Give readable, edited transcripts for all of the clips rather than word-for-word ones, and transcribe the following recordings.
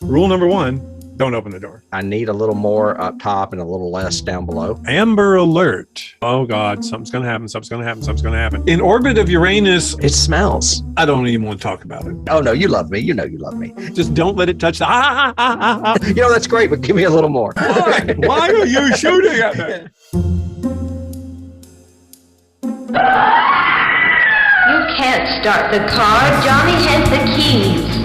Rule number one, don't open the door. I need a little more up top and a little less down below. Amber alert. Oh God, something's going to happen. Something's going to happen. Something's going to happen. In orbit of Uranus. It smells. I don't even want to talk about it. Oh no, you love me. You know you love me. Just don't let it touch the You know, that's great, but give me a little more. Why are you shooting at me? You can't start the car. Johnny has the keys.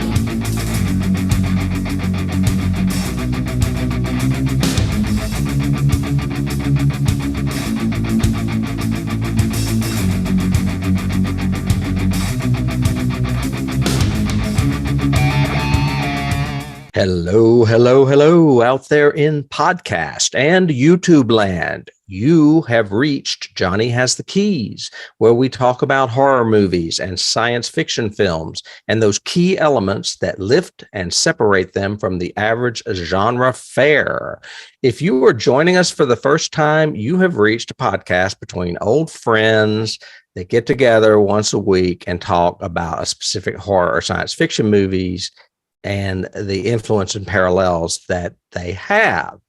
Hello, hello, hello out there in podcast and YouTube land. You have reached Johnny Has the Keys, where we talk about horror movies and science fiction films and those key elements that lift and separate them from the average genre fare. If you are joining us for the first time, you have reached a podcast between old friends that get together once a week and talk about a specific horror or science fiction movies and the influence and parallels that they have.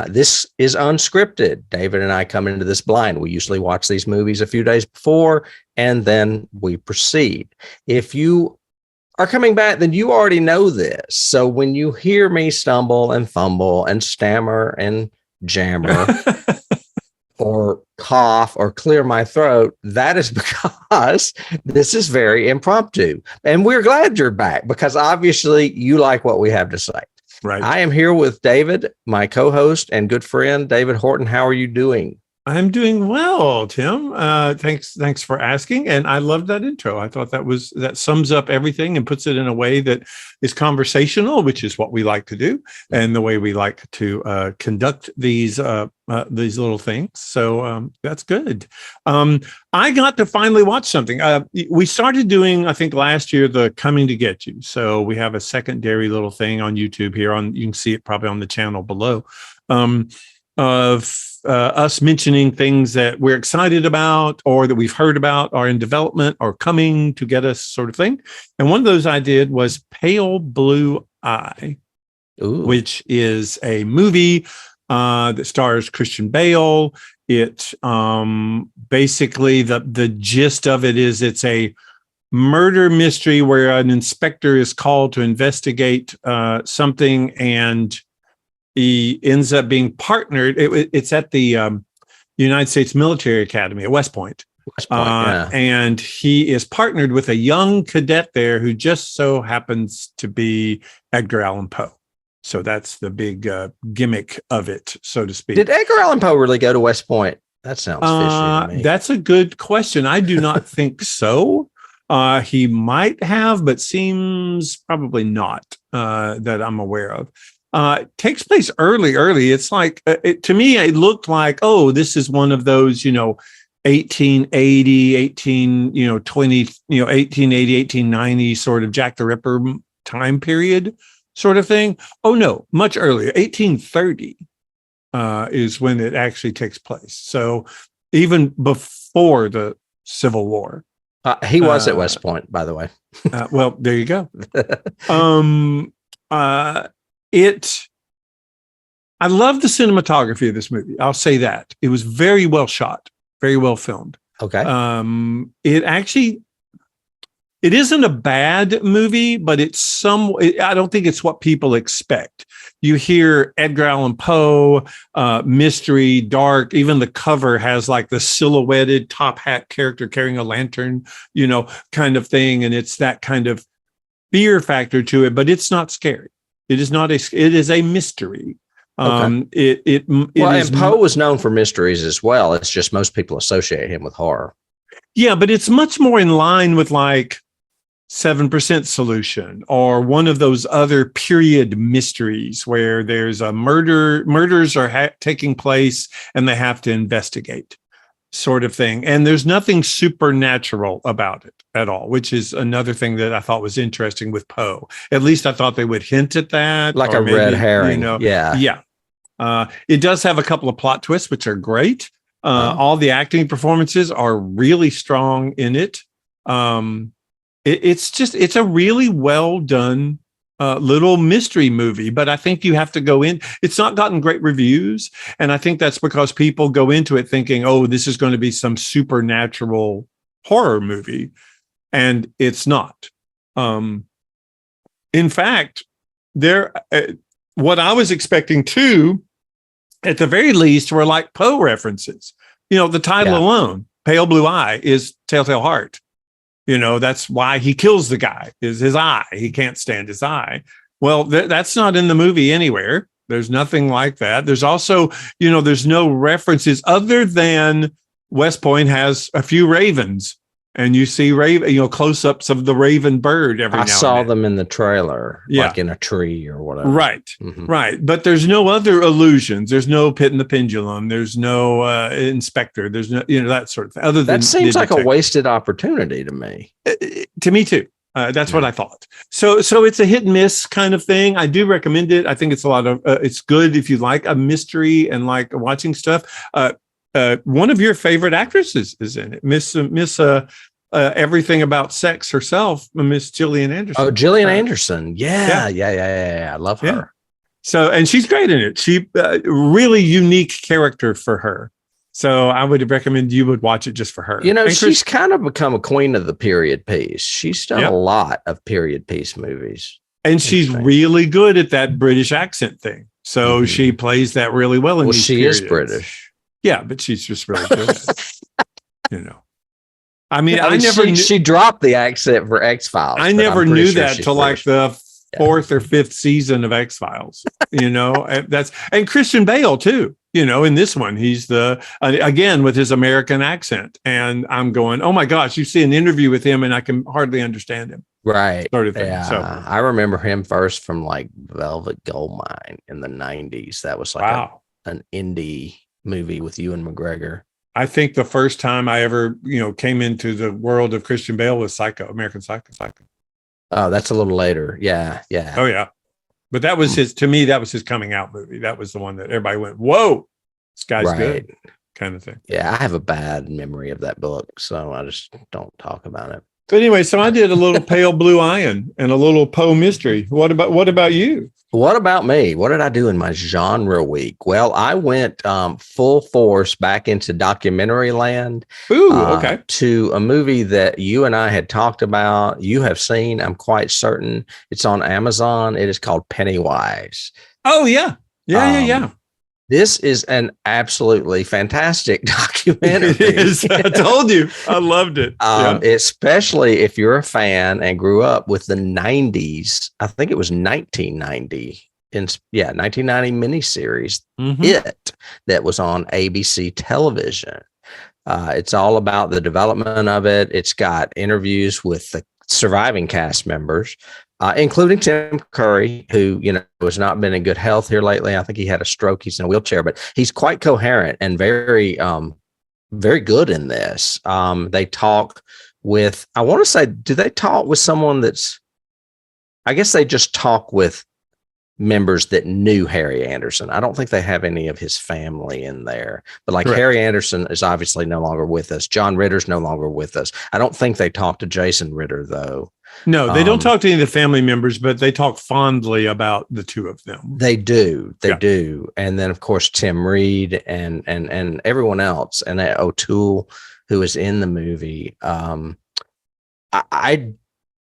This is unscripted. David and I come into this blind. We usually watch these movies a few days before, and then we proceed. If you are coming back, then you already know this. So when you hear me stumble and fumble and stammer and jammer or cough or clear my throat, that is because this is very impromptu. And we're glad you're back because obviously you like what we have to say. Right. I am here with David, my co-host and good friend, David Horton. How are you doing? I'm doing well, Tim. Thanks for asking. And I loved that intro. I thought that sums up everything and puts it in a way that is conversational, which is what we like to do, and the way we like to conduct these little things. So that's good. I got to finally watch something. We started doing, I think, last year, the Coming to Get You. So we have a secondary little thing on YouTube here. You can see it probably on the channel below. Of us mentioning things that we're excited about or that we've heard about are in development or coming to get us, sort of thing. And one of those I did was Pale Blue Eye, which is a movie that stars Christian Bale. It basically the gist of it is it's a murder mystery where an inspector is called to investigate something, and he ends up being partnered. It's at the United States Military Academy at West Point. Yeah. And he is partnered with a young cadet there who just so happens to be Edgar Allan Poe. So that's the big gimmick of it, so to speak. Did Edgar Allan Poe really go to West Point? That sounds fishy to me. That's a good question. I do not think so. He might have, but seems probably not that I'm aware of. Takes place early. It's like, to me, it looked like, oh, this is one of those, 1880, 1890 sort of Jack the Ripper time period sort of thing. Oh, no, much earlier. 1830 is when it actually takes place. So even before the Civil War. He was at West Point, by the way. Well, there you go. I love the cinematography of this movie. I'll say that. It was very well shot, very well filmed. Okay. It isn't a bad movie, but I don't think it's what people expect. You hear Edgar Allan Poe, mystery, dark, even the cover has like the silhouetted top hat character carrying a lantern, kind of thing. And it's that kind of fear factor to it, but it's not scary. It is not it is a mystery. Okay. And Poe was known for mysteries as well. It's just most people associate him with horror. Yeah, but it's much more in line with like 7% Solution or one of those other period mysteries where there's a murders are taking place and they have to investigate, sort of thing. And there's nothing supernatural about it at all, which is another thing that I thought was interesting with Poe. At least I thought they would hint at that. Like a maybe, red herring. Yeah. It does have a couple of plot twists, which are great. All the acting performances are really strong in it. It's a really well done little mystery movie, but I think you have to go in. It's not gotten great reviews. And I think that's because people go into it thinking, oh, this is going to be some supernatural horror movie. And it's not. In fact, what I was expecting too, at the very least, were like Poe references. The title alone, Pale Blue Eye, is Telltale Heart. That's why he kills the guy, is his eye. He can't stand his eye. Well, that's not in the movie anywhere. There's nothing like that. There's also, there's no references other than West Point has a few ravens. And you see close-ups of the raven bird every now and then. I saw them in the trailer, like in a tree or whatever. Right, right. But there's no other allusions. There's no Pit and the Pendulum. There's no Inspector. There's no, that sort of thing. Other than that seems like a wasted opportunity to me. To me too. That's what I thought. So it's a hit and miss kind of thing. I do recommend it. I think it's it's good if you like a mystery and like watching stuff. One of your favorite actresses is in it, Miss Everything About Sex herself, Miss Gillian Anderson. Oh, Gillian Anderson. Yeah. I love her. Yeah. So, and she's great in it. She really unique character for her. So I would recommend you would watch it just for her. She's kind of become a queen of the period piece. She's done a lot of period piece movies. And she's really good at that British accent thing. So she plays that really well. Well, she is British. Yeah, but she's just really good. I mean, I never knew, she dropped the accent for X-Files. I never knew that till like the fourth or fifth season of X-Files. And Christian Bale too. In this one, he's again with his American accent, and I'm going, oh my gosh, you see an interview with him, and I can hardly understand him. Right. Sort of thing. Yeah. So I remember him first from like Velvet Goldmine in the 90s. That was like an indie movie with Ewan McGregor. I think the first time I ever, came into the world of Christian Bale was American Psycho. Oh, that's a little later. Yeah. Oh, yeah. But that was to me, that was his coming out movie. That was the one that everybody went, whoa, this guy's good, kind of thing. Yeah, I have a bad memory of that book, so I just don't talk about it. But anyway, so I did a little Pale Blue Iron and a little Poe mystery. What about you? What about me? What did I do in my genre week? Well, I went full force back into documentary land. Ooh, okay. To a movie that you and I had talked about. You have seen, I'm quite certain. It's on Amazon. It is called Pennywise. Oh, yeah. Yeah. This is an absolutely fantastic documentary. It is. I told you. I loved it. Especially if you're a fan and grew up with the 90s. I think it was 1990. 1990 miniseries, It, that was on ABC television. It's all about the development of it. It's got interviews with the surviving cast members. Including Tim Curry, who, has not been in good health here lately. I think he had a stroke. He's in a wheelchair, but he's quite coherent and very, very good in this. They talk with, I want to say, do they talk with someone I guess they just talk with members that knew Harry Anderson. I don't think they have any of his family in there, but Correct. Harry Anderson is obviously no longer with us. John Ritter's no longer with us. I don't think they talk to Jason Ritter though. No, they don't talk to any of the family members, but they talk fondly about the two of them. They do. They do. And then, of course, Tim Reed and everyone else, and O'Toole, who is in the movie.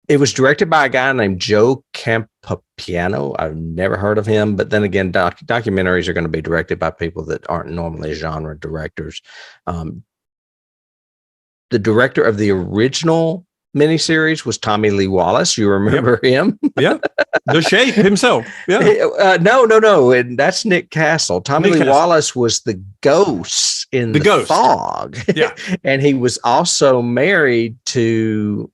It was directed by a guy named Joe Campopiano. I've never heard of him. But then again, documentaries are going to be directed by people that aren't normally genre directors. The director of the original miniseries was Tommy Lee Wallace. You remember him? Yeah. The Shape himself. Yeah. No. And that's Nick Castle. Tommy Lee Wallace was the ghost in the fog. Yeah. And he was also married to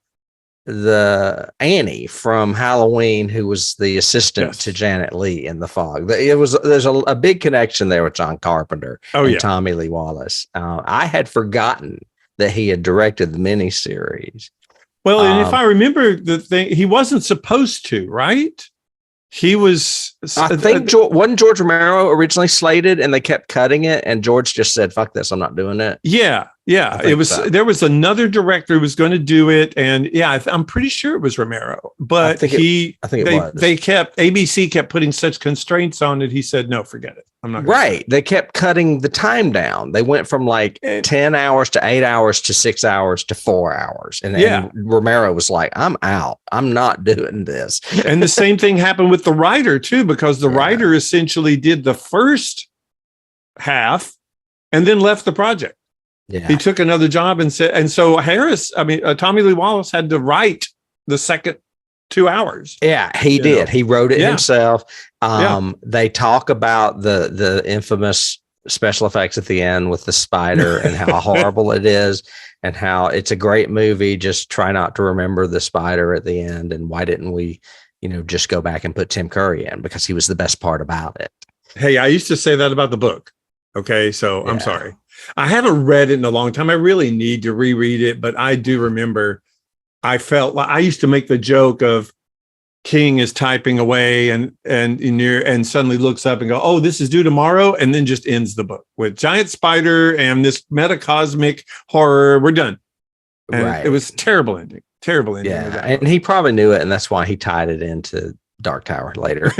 the Annie from Halloween, who was the assistant to Janet Leigh in The Fog. There's a big connection there with John Carpenter and Tommy Lee Wallace. I had forgotten that he had directed the miniseries. Well, and if I remember the thing, he wasn't supposed to, right? He was. I think wasn't George Romero originally slated, and they kept cutting it, and George just said, "Fuck this, I'm not doing it." Yeah, Yeah, it was. So. There was another director who was going to do it, and yeah, I'm pretty sure it was Romero. But I think it was. ABC kept putting such constraints on it. He said, "No, forget it. I'm not." Right. They kept cutting the time down. They went from like 10 hours to 8 hours to 6 hours to 4 hours. And Romero was like, I'm out. I'm not doing this. And the same thing happened with the writer too, because the writer essentially did the first half and then left the project. Yeah. He took another job and said, and so Tommy Lee Wallace had to write the second 2 hours. Yeah, he did. He wrote it himself. Yeah. They talk about the infamous special effects at the end with the spider and how horrible it is and how it's a great movie. Just try not to remember the spider at the end. And why didn't we, just go back and put Tim Curry in, because he was the best part about it. Hey, I used to say that about the book. Okay, so I'm sorry. I haven't read it in a long time. I really need to reread it, but I do remember I felt like I used to make the joke of King is typing away and suddenly looks up and go, "Oh, this is due tomorrow," and then just ends the book with giant spider and this metacosmic horror. We're done. And it was terrible ending. Terrible ending. Yeah, and he probably knew it, and that's why he tied it into Dark Tower later.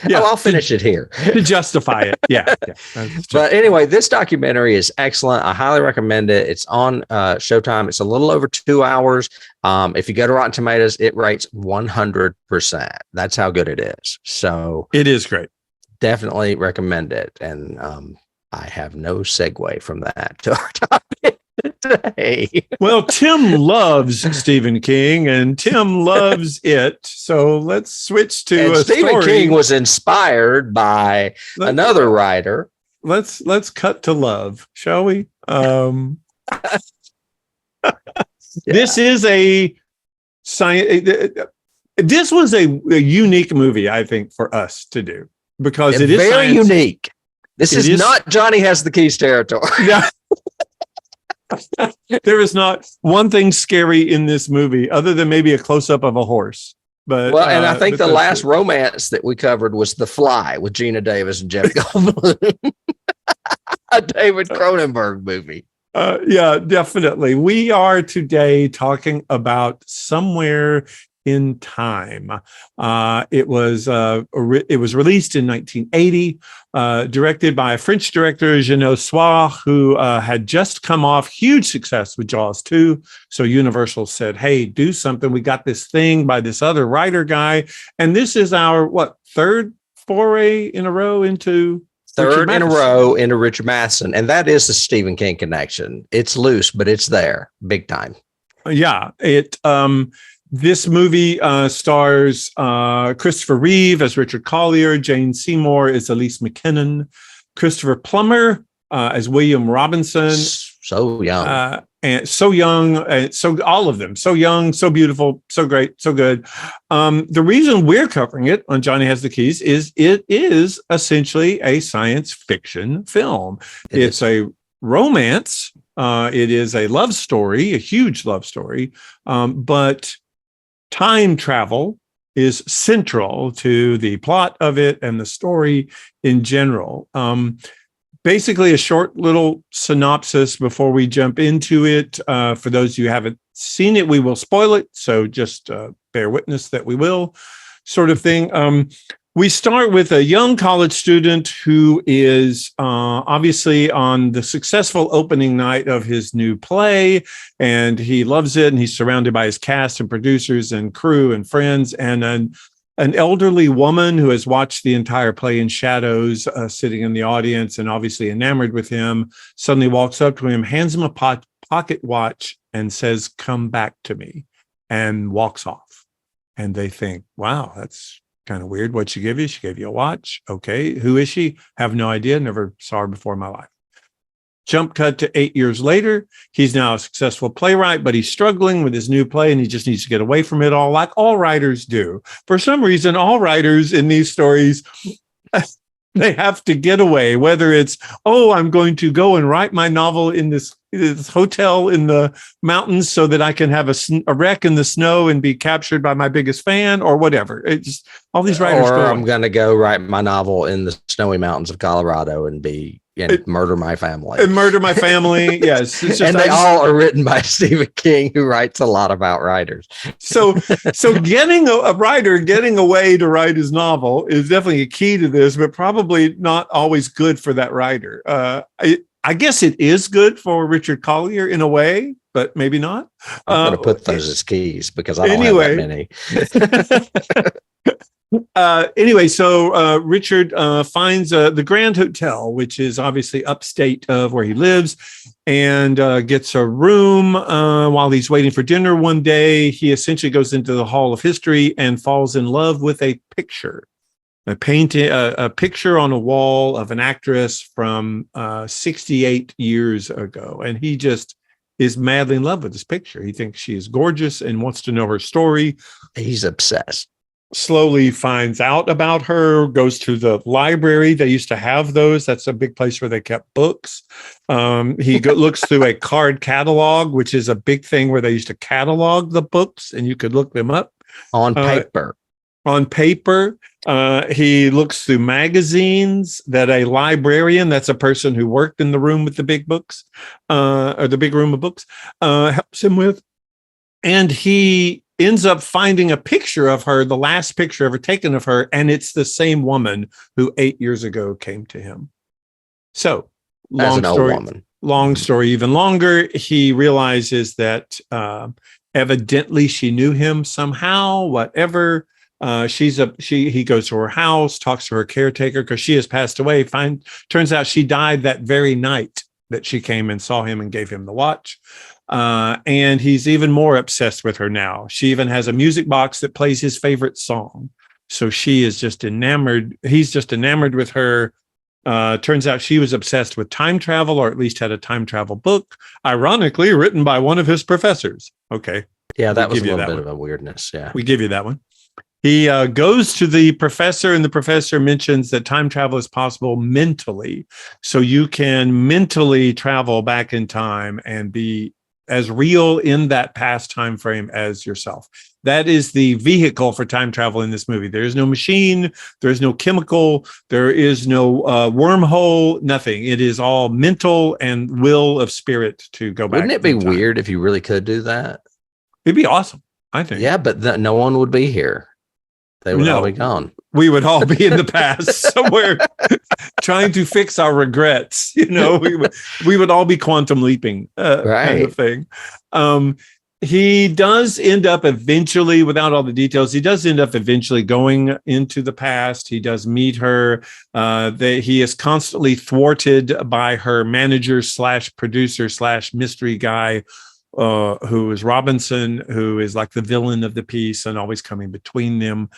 Yeah, I'll finish it here to justify it. Yeah. But anyway, this documentary is excellent. I highly recommend it. It's on Showtime. It's a little over 2 hours. If you go to Rotten Tomatoes, it rates 100%. That's how good it is. So it is great. Definitely recommend it. And I have no segue from that to our topic today. Well, Tim loves Stephen King and Tim loves it. So let's switch to Stephen story. King was inspired by another writer. Let's cut to love, shall we? This is a science. This was a unique movie, I think, for us to do because it is very unique. This is not Johnny Has the Keys territory. Yeah. There is not one thing scary in this movie other than maybe a close-up of a horse. But and I think the last romance that we covered was The Fly with Gina Davis and Jeff Goldblum. A David Cronenberg movie. Yeah, definitely. We are today talking about Somewhere in Time. It was released in 1980, directed by a French director, Jeannot Soir, who had just come off huge success with Jaws 2. So Universal said, "Hey, do something. We got this thing by this other writer guy." And this is our, third foray in a row into... Third in a row into Richard Matheson. And that is the Stephen King connection. It's loose, but it's there big time. Yeah. This movie stars Christopher Reeve as Richard Collier, Jane Seymour as Elise McKenna, Christopher Plummer as William Robinson. So young. And so young, so all of them, so young, so beautiful, so great, so good. The reason we're covering it on Johnny Has the Keys is it is essentially a science fiction film. It's a romance. It is a love story, a huge love story, but time travel is central to the plot of it and the story in general. Basically, a short little synopsis before we jump into it. For those of you who haven't seen it, we will spoil it. So just bear witness that we will, sort of thing. We start with a young college student who is obviously on the successful opening night of his new play, and he loves it, and he's surrounded by his cast and producers and crew and friends, and an elderly woman who has watched the entire play in shadows, sitting in the audience and obviously enamored with him, suddenly walks up to him, hands him a pocket watch and says, "Come back to me," and walks off. And they think, wow, that's kind of weird. What'd she give you? She gave you a watch. Okay. Who is she? Have no idea. Never saw her before in my life. Jump cut to 8 years later. He's now a successful playwright, but he's struggling with his new play and he just needs to get away from it all, like all writers do. For some reason, all writers in these stories, they have to get away, whether it's, I'm going to go and write my novel in this hotel in the mountains so that I can have a wreck in the snow and be captured by my biggest fan, or whatever. It's just all these writers. Or I'm going to go write my novel in the snowy mountains of Colorado and be and Murder My Family. And Murder My Family. Yes. It's just, and they all are written by Stephen King, who writes a lot about writers. So getting a writer getting away to write his novel is definitely a key to this, but probably not always good for that writer. I guess it is good for Richard Collier in a way, but maybe not. I'm going to put those as keys because I don't have that many. Anyway, so Richard finds the Grand Hotel, which is obviously upstate of where he lives, and gets a room while he's waiting for dinner one day. He essentially goes into the Hall of History and falls in love with a picture, a picture on a wall of an actress from 68 years ago. And he just is madly in love with this picture. He thinks she is gorgeous and wants to know her story. He's obsessed. Slowly finds out about her, goes to the library. They used to have those. That's a big place where they kept books. He looks through a card catalog, which is a big thing where they used to catalog the books and you could look them up. On paper. He looks through magazines that a librarian, that's a person who worked in the room with the big books, or the big room of books, helps him with. And he ends up finding a picture of her, the last picture ever taken of her, and it's the same woman who 8 years ago came to him. So, long story even longer, he realizes that evidently she knew him somehow, whatever. He goes to her house, talks to her caretaker because she has passed away. Turns out she died that very night that she came and saw him and gave him the watch. And he's even more obsessed with her now. She even has a music box that plays his favorite song. So she is just enamored. He's just enamored with her. Turns out she was obsessed with time travel, or at least had a time travel book, ironically written by one of his professors. Okay. Yeah, that was a little bit of a weirdness. Yeah. We give you that one. He goes to the professor, and the professor mentions that time travel is possible mentally. So you can mentally travel back in time and be as real in that past time frame as yourself. That is the vehicle for time travel in this movie. There is no machine, there is no chemical, there is no wormhole, nothing. It is all mental and will of spirit to go back. Wouldn't it be weird if you really could do that? It'd be awesome, I think. Yeah, but no one would be here. They would all be gone. We would all be in the past somewhere trying to fix our regrets. You know, we would all be quantum leaping, kind of thing. He does end up eventually, without all the details, he does end up eventually going into the past. He does meet her. He is constantly thwarted by her manager / producer / mystery guy, who is Robinson, who is like the villain of the piece and always coming between them.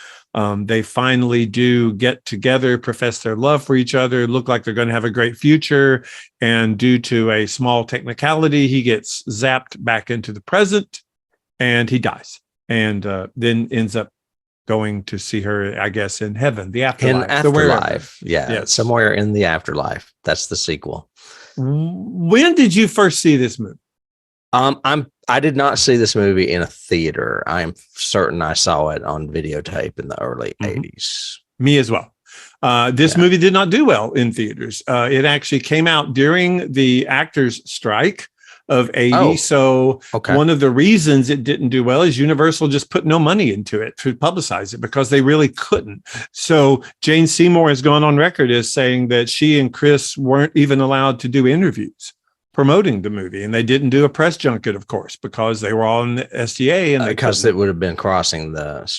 They finally do get together, profess their love for each other, look like they're going to have a great future. And due to a small technicality, he gets zapped back into the present and he dies. And then ends up going to see her, I guess, in heaven, the afterlife. In afterlife. Yeah. Yes. Somewhere in the afterlife. That's the sequel. When did you first see this movie? I did not see this movie in a theater. I am certain I saw it on videotape in the early 80s. Me as well. This movie did not do well in theaters. It actually came out during the actors' strike of 80. One of the reasons it didn't do well is Universal just put no money into it to publicize it because they really couldn't. So Jane Seymour has gone on record as saying that she and Chris weren't even allowed to do interviews promoting the movie, and they didn't do a press junket, of course, because they were all in the SDA, and because it would have been crossing the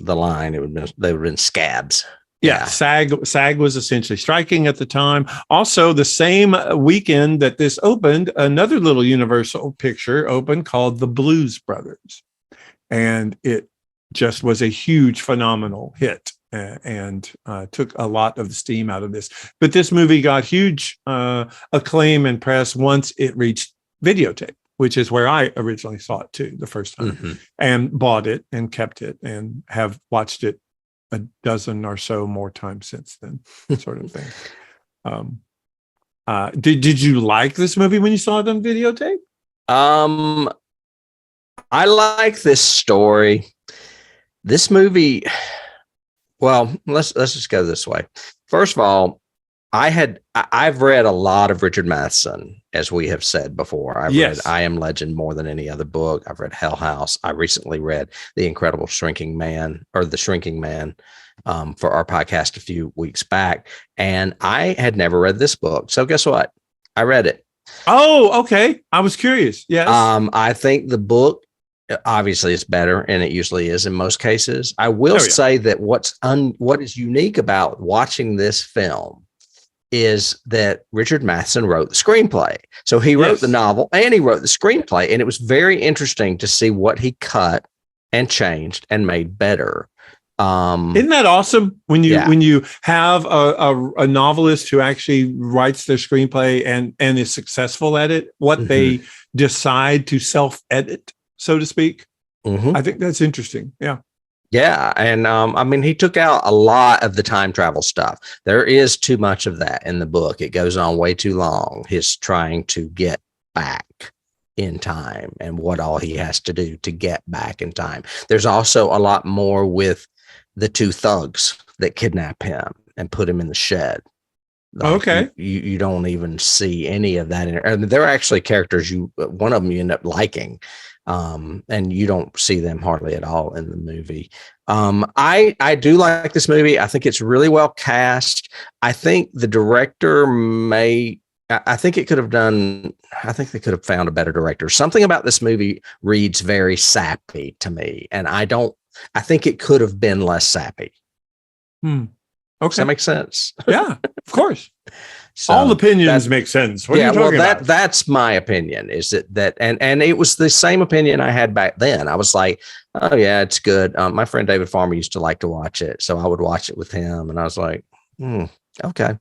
line. They would have been scabs. Yeah. SAG was essentially striking at the time. Also, the same weekend that this opened, another little Universal picture opened called The Blues Brothers, and it just was a huge, phenomenal hit. And took a lot of the steam out of this. But this movie got huge acclaim and press once it reached videotape, which is where I originally saw it too, the first time, and bought it and kept it and have watched it a dozen or so more times since then, sort of thing. Did you like this movie when you saw it on videotape? I like this story. This movie... Well, let's just go this way. First of all, I've read a lot of Richard Matheson, as we have said before. I've read Yes. I Am Legend more than any other book. I've read Hell House. I recently read The Incredible Shrinking Man, or The Shrinking Man, for our podcast a few weeks back. And I had never read this book. So guess what? I read it. Oh, okay. I was curious. Yes. I think the book obviously is better, and it usually is in most cases. I will say that what is unique about watching this film is that Richard Matheson wrote the screenplay. So he wrote the novel and he wrote the screenplay, and it was very interesting to see what he cut and changed and made better. Isn't that awesome when you have a novelist who actually writes their screenplay and is successful at it, what they decide to self-edit, so to speak? I think that's interesting. Yeah. Yeah. And I mean, he took out a lot of the time travel stuff. There is too much of that in the book. It goes on way too long. His trying to get back in time and what all he has to do to get back in time. There's also a lot more with the two thugs that kidnap him and put him in the shed. Like you don't even see any of that. I mean, they're actually characters one of them you end up liking. And you don't see them hardly at all in the movie. I do like this movie. I think it's really well cast. I think the director I think they could have found a better director. Something about this movie reads very sappy to me. And I think it could have been less sappy. Okay. Does that make sense? Yeah, of course. So all opinions make sense. What are you talking about? That's my opinion, is that and it was the same opinion I had back then. I was like, oh yeah, it's good. My friend David Farmer used to like to watch it, so I would watch it with him, and I was like, okay.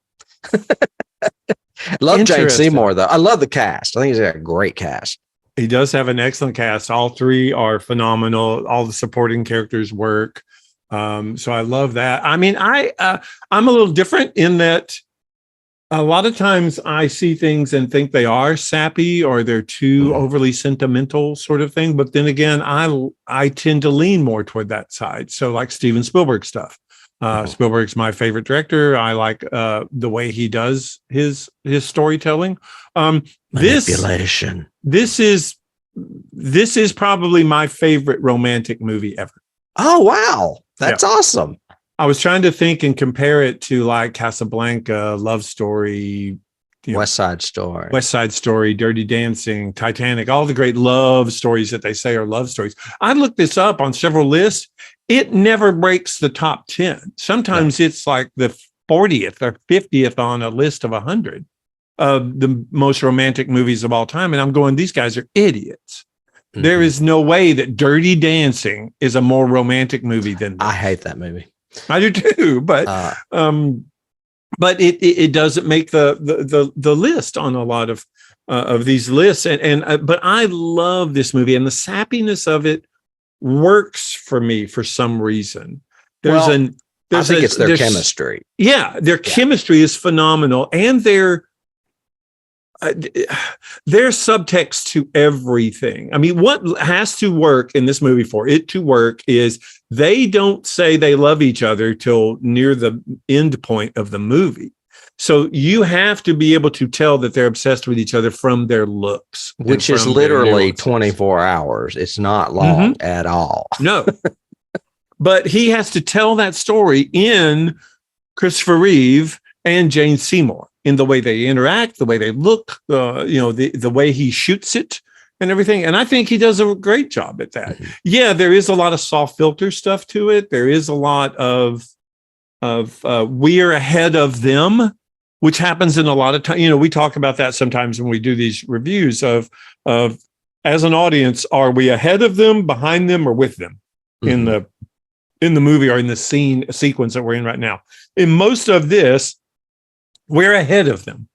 Love Jane Seymour though. I love the cast. I think he's got a great cast. He does have an excellent cast. All three are phenomenal. All the supporting characters work. So I love that. I mean, I'm a little different in that a lot of times I see things and think they are sappy or they're too overly sentimental sort of thing. But then again, I tend to lean more toward that side. So like Steven Spielberg stuff. Spielberg's my favorite director. I like the way he does his storytelling. Manipulation. This is probably my favorite romantic movie ever. Oh, wow. That's awesome. I was trying to think and compare it to like Casablanca, Love Story, West Side Story, Dirty Dancing, Titanic, all the great love stories that they say are love stories. I looked this up on several lists. It never breaks the top 10. Sometimes it's like the 40th or 50th on a list of 100 of the most romantic movies of all time. And I'm going, these guys are idiots. There is no way that Dirty Dancing is a more romantic movie than this. I hate that movie. I do too, but it doesn't make the list on a lot of these lists, but I love this movie, and the sappiness of it works for me for some reason. I think it's their chemistry. Yeah, their chemistry is phenomenal, and there's subtext to everything. I mean, what has to work in this movie for it to work is they don't say they love each other till near the end point of the movie. So you have to be able to tell that they're obsessed with each other from their looks. Which is literally 24 hours. It's not long at all. No. But he has to tell that story in Christopher Reeve and Jane Seymour, in the way they interact, the way they look, the way he shoots it and everything. And I think he does a great job at that. Yeah, there is a lot of soft filter stuff to it. There is a lot of we're ahead of them, which happens in a lot of time. We talk about that sometimes when we do these reviews of as an audience, are we ahead of them, behind them, or with them in the movie or in the sequence that we're in right now? In most of this, we're ahead of them.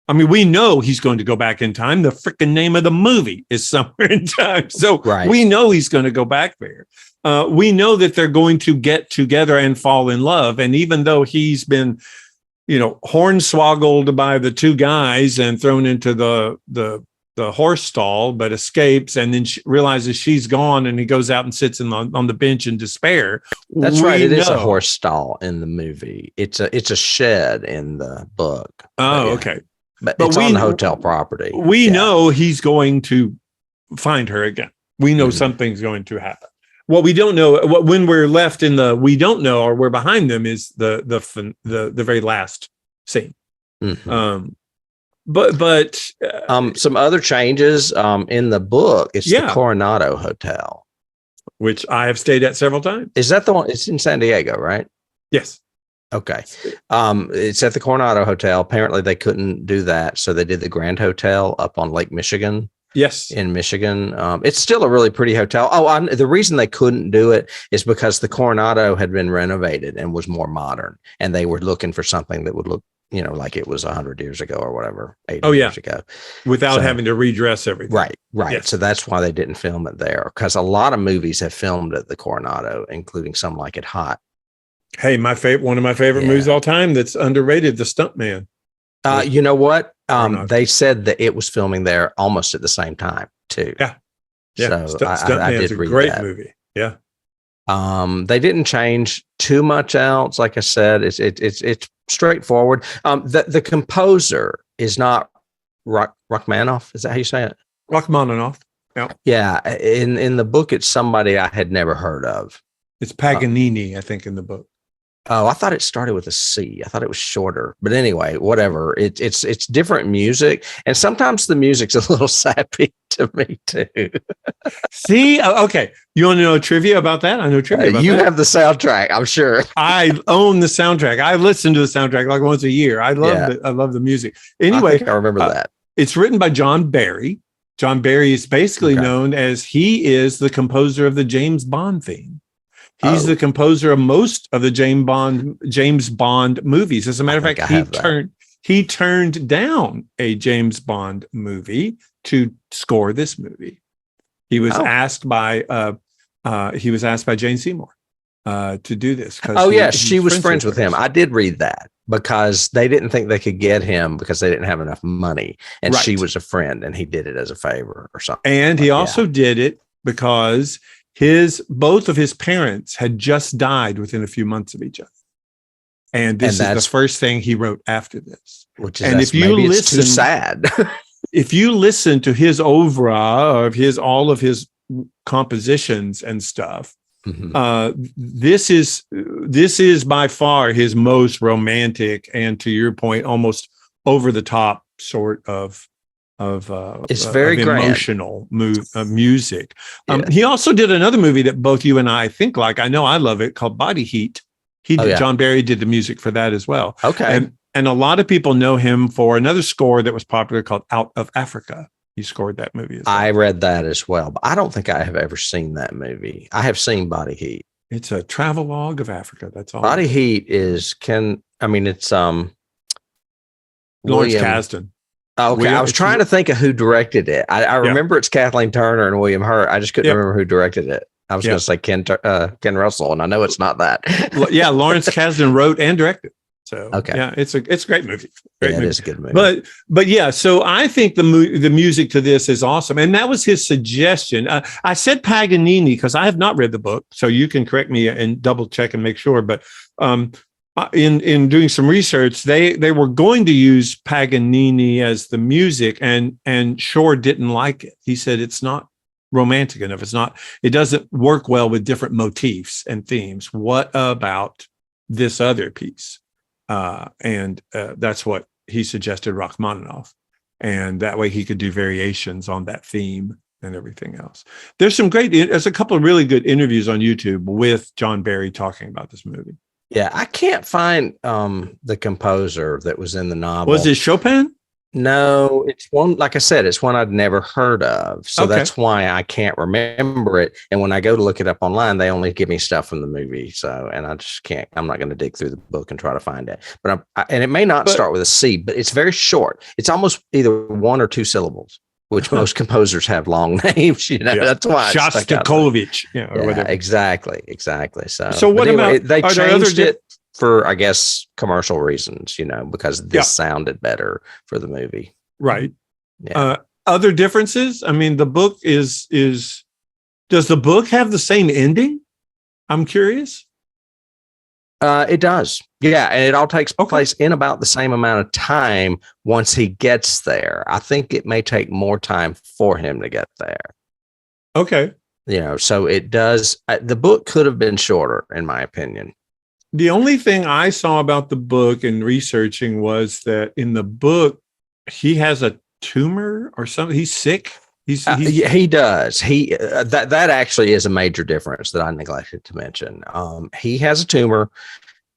I mean, we know he's going to go back in time. The freaking name of the movie is Somewhere in Time. So we know he's going to go back there. We know that they're going to get together and fall in love. And even though he's been, hornswoggled by the two guys and thrown into the horse stall, but escapes, and then she realizes she's gone, and he goes out and sits on the bench in despair. That's right. It is a horse stall in the movie. It's a shed in the book. Oh, okay. But it's on the hotel property. We know he's going to find her again. We know something's going to happen. What we don't know, when we're left in the we don't know, or we're behind them, is the very last scene. But some other changes in the book. It's the Coronado Hotel, which I have stayed at several times. Is that the one? It's in San Diego, right? Yes. Okay. It's at the Coronado Hotel. Apparently they couldn't do that, so they did the Grand Hotel up on Lake Michigan. Yes. In Michigan. It's still a really pretty hotel. The reason they couldn't do it is because the Coronado had been renovated and was more modern, and they were looking for something that would look, like it was 100 years ago or whatever, 80 years ago. Without having to redress everything. Right. Yes. So that's why they didn't film it there, because a lot of movies have filmed at the Coronado, including Some Like It Hot. Hey, one of my favorite movies of all time that's underrated, The Stuntman. You know what? They said that it was filming there almost at the same time too. Yeah. So I did read great that. movie. Yeah. They didn't change too much else. Like I said, it's straightforward. The composer is not Rachmaninoff. Is that how you say it? Rachmaninoff. Yeah. Yeah. In the book, it's somebody I had never heard of. It's Paganini, I think, in the book. Oh, I thought it started with a C. I thought it was shorter, but anyway, whatever. It's different music, and sometimes the music's a little sappy to me too. See, okay, you want to know trivia about that? I know trivia about you that. Have the soundtrack, I'm sure. I own the soundtrack. I listen to the soundtrack like once a year. I love the music. Anyway, I remember that. It's written by John Barry. John Barry is basically known as he is the composer of the James Bond theme. He's the composer of most of the James Bond movies. As a matter of fact, he turned down a James Bond movie to score this movie. He was asked by Jane Seymour to do this. She was friends with him. I did read that, because they didn't think they could get him because they didn't have enough money, and she was a friend, and he did it as a favor or something. And he also did it because both of his parents had just died within a few months of each other. And this is the first thing he wrote after this. If you listen, too sad. If you listen to his oeuvre of all of his compositions and stuff, this is by far his most romantic and, to your point, almost over the top sort of it's very emotional music. He also did another movie that both you and I think like. I know I love it, called Body Heat. John Barry did the music for that as well. Okay. And a lot of people know him for another score that was popular called Out of Africa. He scored that movie as well. I read that as well, but I don't think I have ever seen that movie. I have seen Body Heat. It's a travelogue of Africa. That's all. Body Heat it's Lawrence Kasdan. Okay, I was trying to think of who directed it. I remember it's Kathleen Turner and William Hurt. I just couldn't remember who directed it. I was going to say Ken Russell, and I know it's not that. Lawrence Kasdan wrote and directed. So it's a great movie. It is a good movie. But yeah, so I think the music to this is awesome, and that was his suggestion. I said Paganini because I have not read the book, so you can correct me and double check and make sure. But in doing some research, they were going to use Paganini as the music, and Shore didn't like it. He said it's not romantic enough. It doesn't work well with different motifs and themes. What about this other piece? And that's what he suggested, Rachmaninoff, and that way he could do variations on that theme and everything else. There's a couple of really good interviews on YouTube with John Barry talking about this movie. Yeah, I can't find the composer that was in the novel. Was it Chopin? No, it's one, like I said, it's one I'd never heard of. So that's why I can't remember it. And when I go to look it up online, they only give me stuff from the movie. So, and I just can't, I'm not going to dig through the book and try to find it. But and it may not start with a C, but it's very short. It's almost either one or two syllables, which most composers have long names. That's why. Shostakovich. Or whatever. Exactly. So what about, they changed it for, I guess, commercial reasons, because this sounded better for the movie. Right. Yeah. other differences? I mean, the book does the book have the same ending? I'm curious. It does. Yeah. And it all takes place in about the same amount of time once he gets there. I think it may take more time for him to get there. Okay. So it does. The book could have been shorter, in my opinion. The only thing I saw about the book and researching was that in the book, he has a tumor or something. He's sick. He does. That actually is a major difference that I neglected to mention. He has a tumor,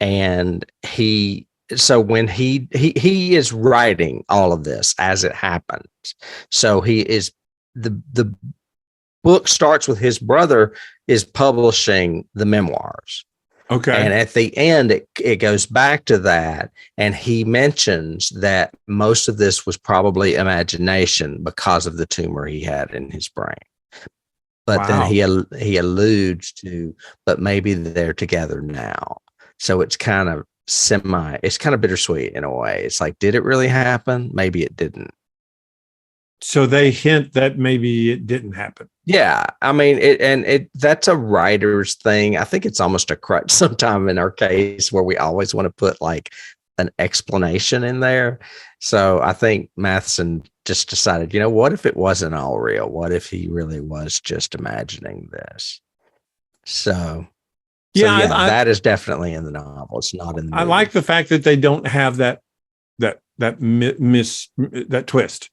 and when he is writing all of this as it happens. So he is the book starts with his brother is publishing the memoirs. Okay. And at the end, it goes back to that. And he mentions that most of this was probably imagination because of the tumor he had in his brain. But then he alludes to, but maybe they're together now. So it's kind of bittersweet in a way. It's like, did it really happen? Maybe it didn't. So they hint that maybe it didn't happen. Yeah. I mean, that's a writer's thing. I think it's almost a crutch sometime in our case where we always want to put like an explanation in there. So I think Matheson just decided, what if it wasn't all real? What if he really was just imagining this? So that is definitely in the novel. It's not in the movie. I like the fact that they don't have that twist.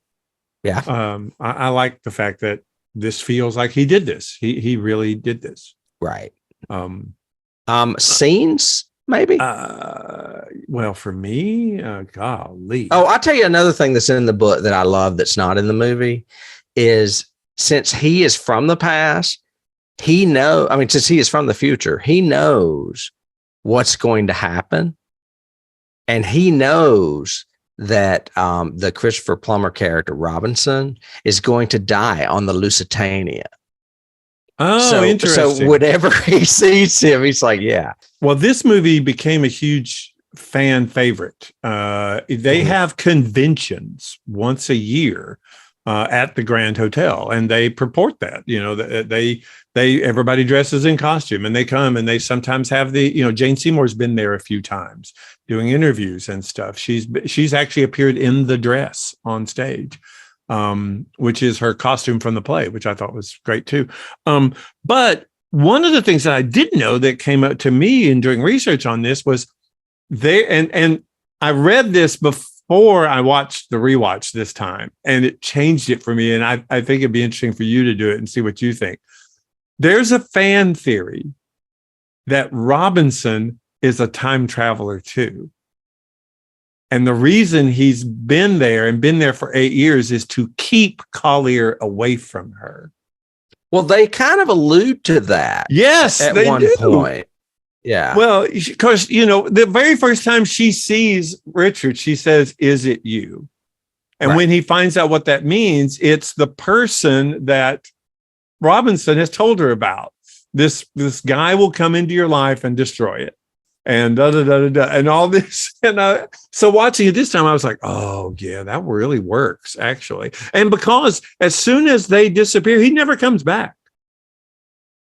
Yeah. I like the fact that this feels like he did this. He really did this. Right. Scenes, maybe? Well, for me, golly. Oh, I'll tell you another thing that's in the book that I love that's not in the movie is since he is from the past, since he is from the future, he knows what's going to happen. And he knows that the Christopher Plummer character, Robinson, is going to die on the Lusitania. Oh, interesting. So whenever he sees him, he's like, yeah. Well, this movie became a huge fan favorite. They have conventions once a year at the Grand Hotel, and they purport that, everybody dresses in costume and they come and they sometimes have Jane Seymour's been there a few times doing interviews and stuff. She's actually appeared in the dress on stage, which is her costume from the play, which I thought was great too. But one of the things that I didn't know that came up to me in doing research on this was and I read this before I watched the rewatch this time, and it changed it for me. And I think it'd be interesting for you to do it and see what you think. There's a fan theory that Robinson is a time traveler too. And the reason he's been there for 8 years is to keep Collier away from her. Well, they kind of allude to that. Yes, at they one do. point. Yeah. Well, because, the very first time she sees Richard, she says, "Is it you?" And when he finds out what that means, it's the person that Robinson has told her about. This guy will come into your life and destroy it. And and all this. And so watching it this time, I was like, oh, yeah, that really works, actually. And because as soon as they disappear, he never comes back.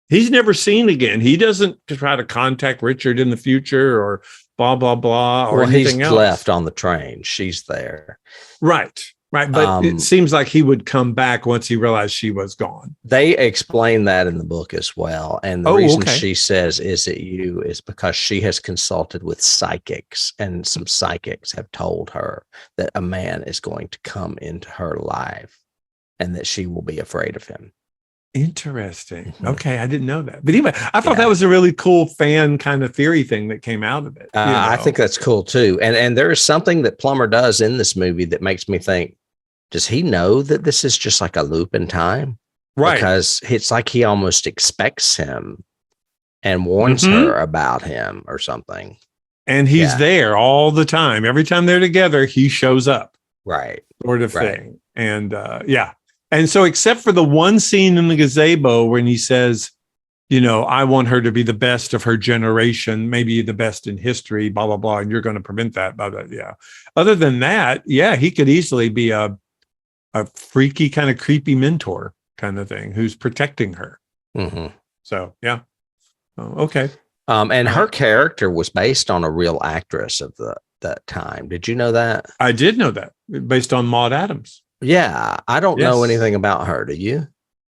He's never seen again. He doesn't try to contact Richard in the future or blah, blah, blah, or anything else. He's left on the train. She's there. Right. But it seems like he would come back once he realized she was gone. They explain that in the book as well. And the reason she says, "Is it you?" is because she has consulted with psychics, and some psychics have told her that a man is going to come into her life and that she will be afraid of him. Interesting. Mm-hmm. Okay, I didn't know that. But anyway, I thought that was a really cool fan kind of theory thing that came out of it. I think that's cool too. And there is something that Plummer does in this movie that makes me think, does he know that this is just like a loop in time? Right. Because it's like he almost expects him and warns her about him or something. And he's there all the time. Every time they're together, he shows up. Right. Sort of thing. And And so except for the one scene in the gazebo when he says, I want her to be the best of her generation, maybe the best in history, blah, blah, blah, and you're going to prevent that. Blah, blah, yeah. Other than that, he could easily be a a freaky kind of creepy mentor kind of thing who's protecting her. Mm-hmm. So, yeah. Oh, okay. And her character was based on a real actress of that time. Did you know that? I did know that, based on Maud Adams. Yeah. I don't know anything about her. Do you?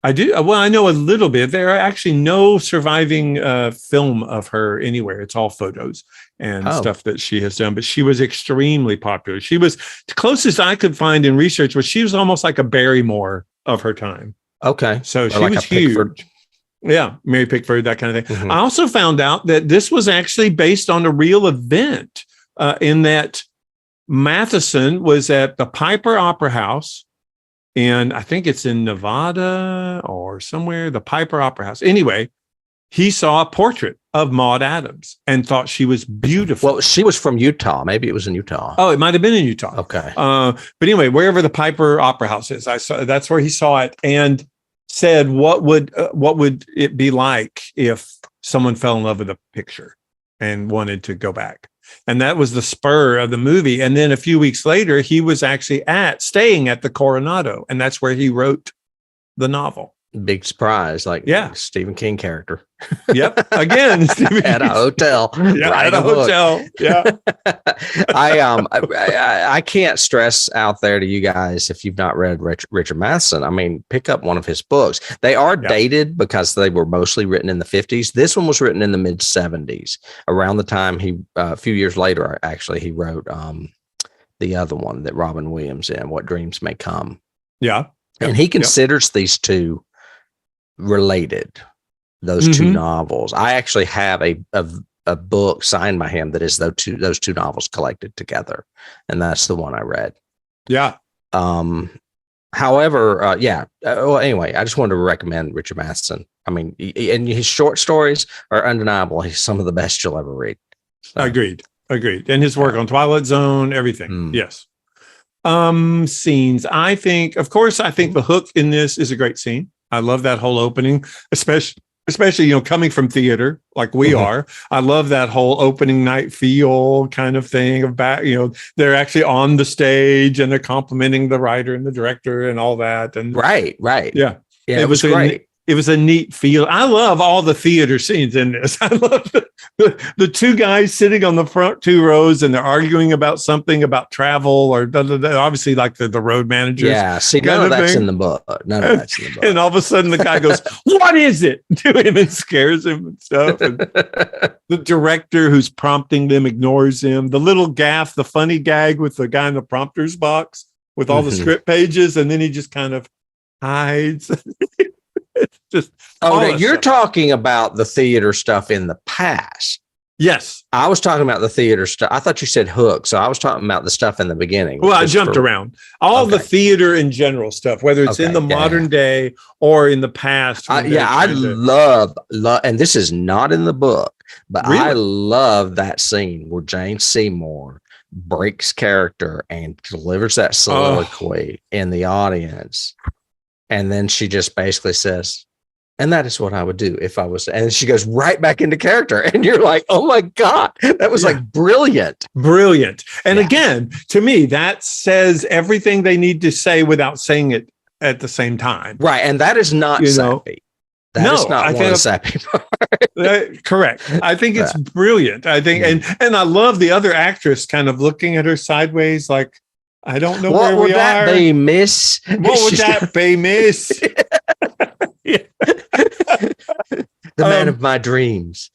I do. Well, I know a little bit. There are actually no surviving film of her anywhere. It's all photos and stuff that she has done. But she was extremely popular. She was, the closest I could find in research was she was almost like a Barrymore of her time. Okay. So she like was huge. Pickford. Yeah, Mary Pickford, that kind of thing. Mm-hmm. I also found out that this was actually based on a real event, in that Matheson was at the Piper Opera House, and I think it's in Nevada or somewhere, the Piper Opera House. Anyway, he saw a portrait of Maud Adams and thought she was beautiful. Well, she was from Utah. Maybe it was in Utah. Oh, it might have been in Utah. Okay. But anyway, wherever the Piper Opera House is, that's where he saw it and said, what would it be like if someone fell in love with a picture and wanted to go back? And that was the spur of the movie. And then a few weeks later, he was actually staying at the Coronado, and that's where he wrote the novel. Big surprise, like Stephen King character. Yep. Again, at a hotel. Yeah, at a hotel. Yeah. I can't stress out there to you guys, if you've not read Richard Matheson, I mean, pick up one of his books. They are dated because they were mostly written in the 50s. This one was written in the mid 70s, around the time a few years later, actually, he wrote the other one that Robin Williams in, What Dreams May Come. Yeah. And he considers these two related, those two novels. I actually have a book signed by him that is those two novels collected together, and that's the one I read. Yeah. However, well, anyway, I just wanted to recommend Richard Matheson. I mean, and his short stories are undeniable. He's some of the best you'll ever read. So. Agreed. And his work on Twilight Zone, everything. Yes. Scenes. I think the hook in this is a great scene. I love that whole opening, especially, coming from theater like we are. I love that whole opening night feel kind of thing of back, they're actually on the stage and they're complimenting the writer and the director and all that. And right. Yeah. It was great. It was a neat feel. I love all the theater scenes in this. I love the two guys sitting on the front two rows and they're arguing about something about travel or obviously like the road managers. Yeah. See, none of that's in the book. And all of a sudden the guy goes, "What is it?" to him and scares him and stuff. And the director who's prompting them ignores him. The little gaff, the funny gag with the guy in the prompter's box with all the script pages. And then he just kind of hides. It's just you're talking about the theater stuff in the past. Yes, I was talking about the theater stuff. I thought you said hook, so I was talking about the stuff in the beginning. Well, I jumped around all the theater in general stuff, whether it's in the modern day or in the past. I love, and this is not in the book, but really? I love that scene where Jane Seymour breaks character and delivers that soliloquy in the audience. And then she just basically says, "And that is what I would do if I was," and she goes right back into character. And you're like, oh my God, that was like brilliant. And again, to me, that says everything they need to say without saying it at the same time. Right. And that is not sappy. That is not one of the sappy part. Correct. I think it's brilliant. I think, and I love the other actress kind of looking at her sideways, like, I don't know where we are. What would that be, miss? What would that be, miss? The man of my dreams.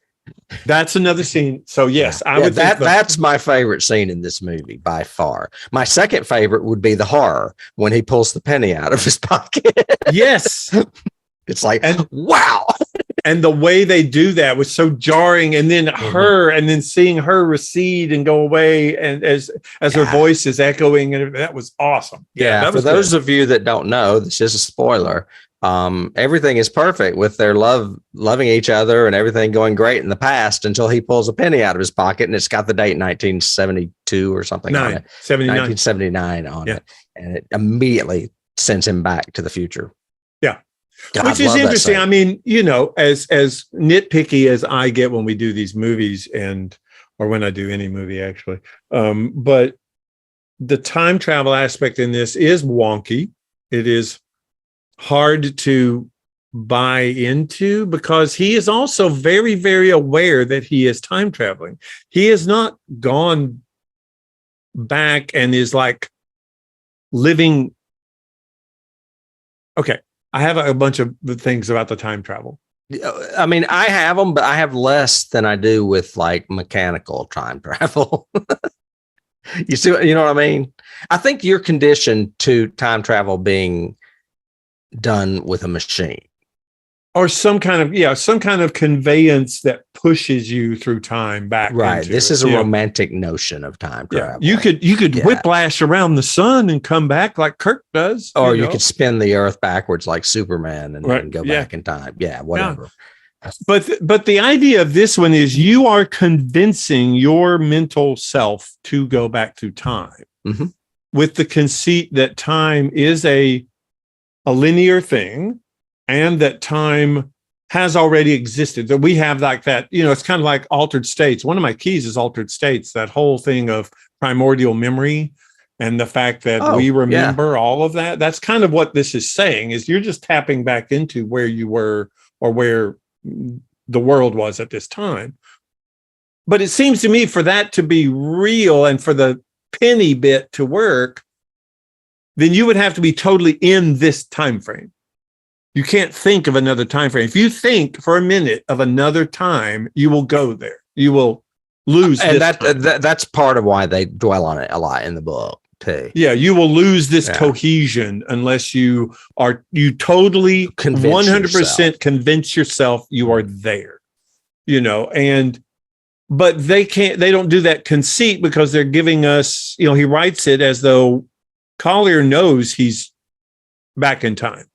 That's another scene. So yes, I would. That's my favorite scene in this movie by far. My second favorite would be the horror when he pulls the penny out of his pocket. Yes. It's like, wow. And the way they do that was so jarring. And then and then seeing her recede and go away, and as her voice is echoing, and that was awesome. Yeah. For those of you that don't know, this is a spoiler. Everything is perfect with their loving each other and everything going great in the past until he pulls a penny out of his pocket and it's got the date 1972 or something on it. 1979 on it. And it immediately sends him back to the future. Yeah. God, which is interesting. I mean, as nitpicky as I get when we do these movies or when I do any movie actually. But the time travel aspect in this is wonky. it is hard to buy into because he is also very, very aware that he is time traveling. He has not gone back and is like living. Okay, I have a bunch of things about the time travel. I mean, I have them, but I have less than I do with like mechanical time travel. You see, you know what I mean? I think you're conditioned to time travel being done with a machine. Or some kind of conveyance that pushes you through time back. Right. This it, is a romantic notion of time travel. You could whiplash around the sun and come back like Kirk does. Or you could spin the earth backwards like Superman and go back in time. Yeah, whatever. Yeah. But the idea of this one is you are convincing your mental self to go back through time with the conceit that time is a linear thing. And that time has already existed, that we have like that, it's kind of like altered states. One of my keys is altered states, that whole thing of primordial memory and the fact that we remember all of that. That's kind of what this is saying, is you're just tapping back into where you were or where the world was at this time. But it seems to me for that to be real and for the penny bit to work, then you would have to be totally in this time frame. You can't think of another time frame. If you think for a minute of another time, you will go there. You will lose. And that's part of why they dwell on it a lot in the book too. Yeah, you will lose this cohesion unless you totally 100% convince yourself you are there. But they don't do that conceit because they're giving us. He writes it as though Collier knows he's back in time.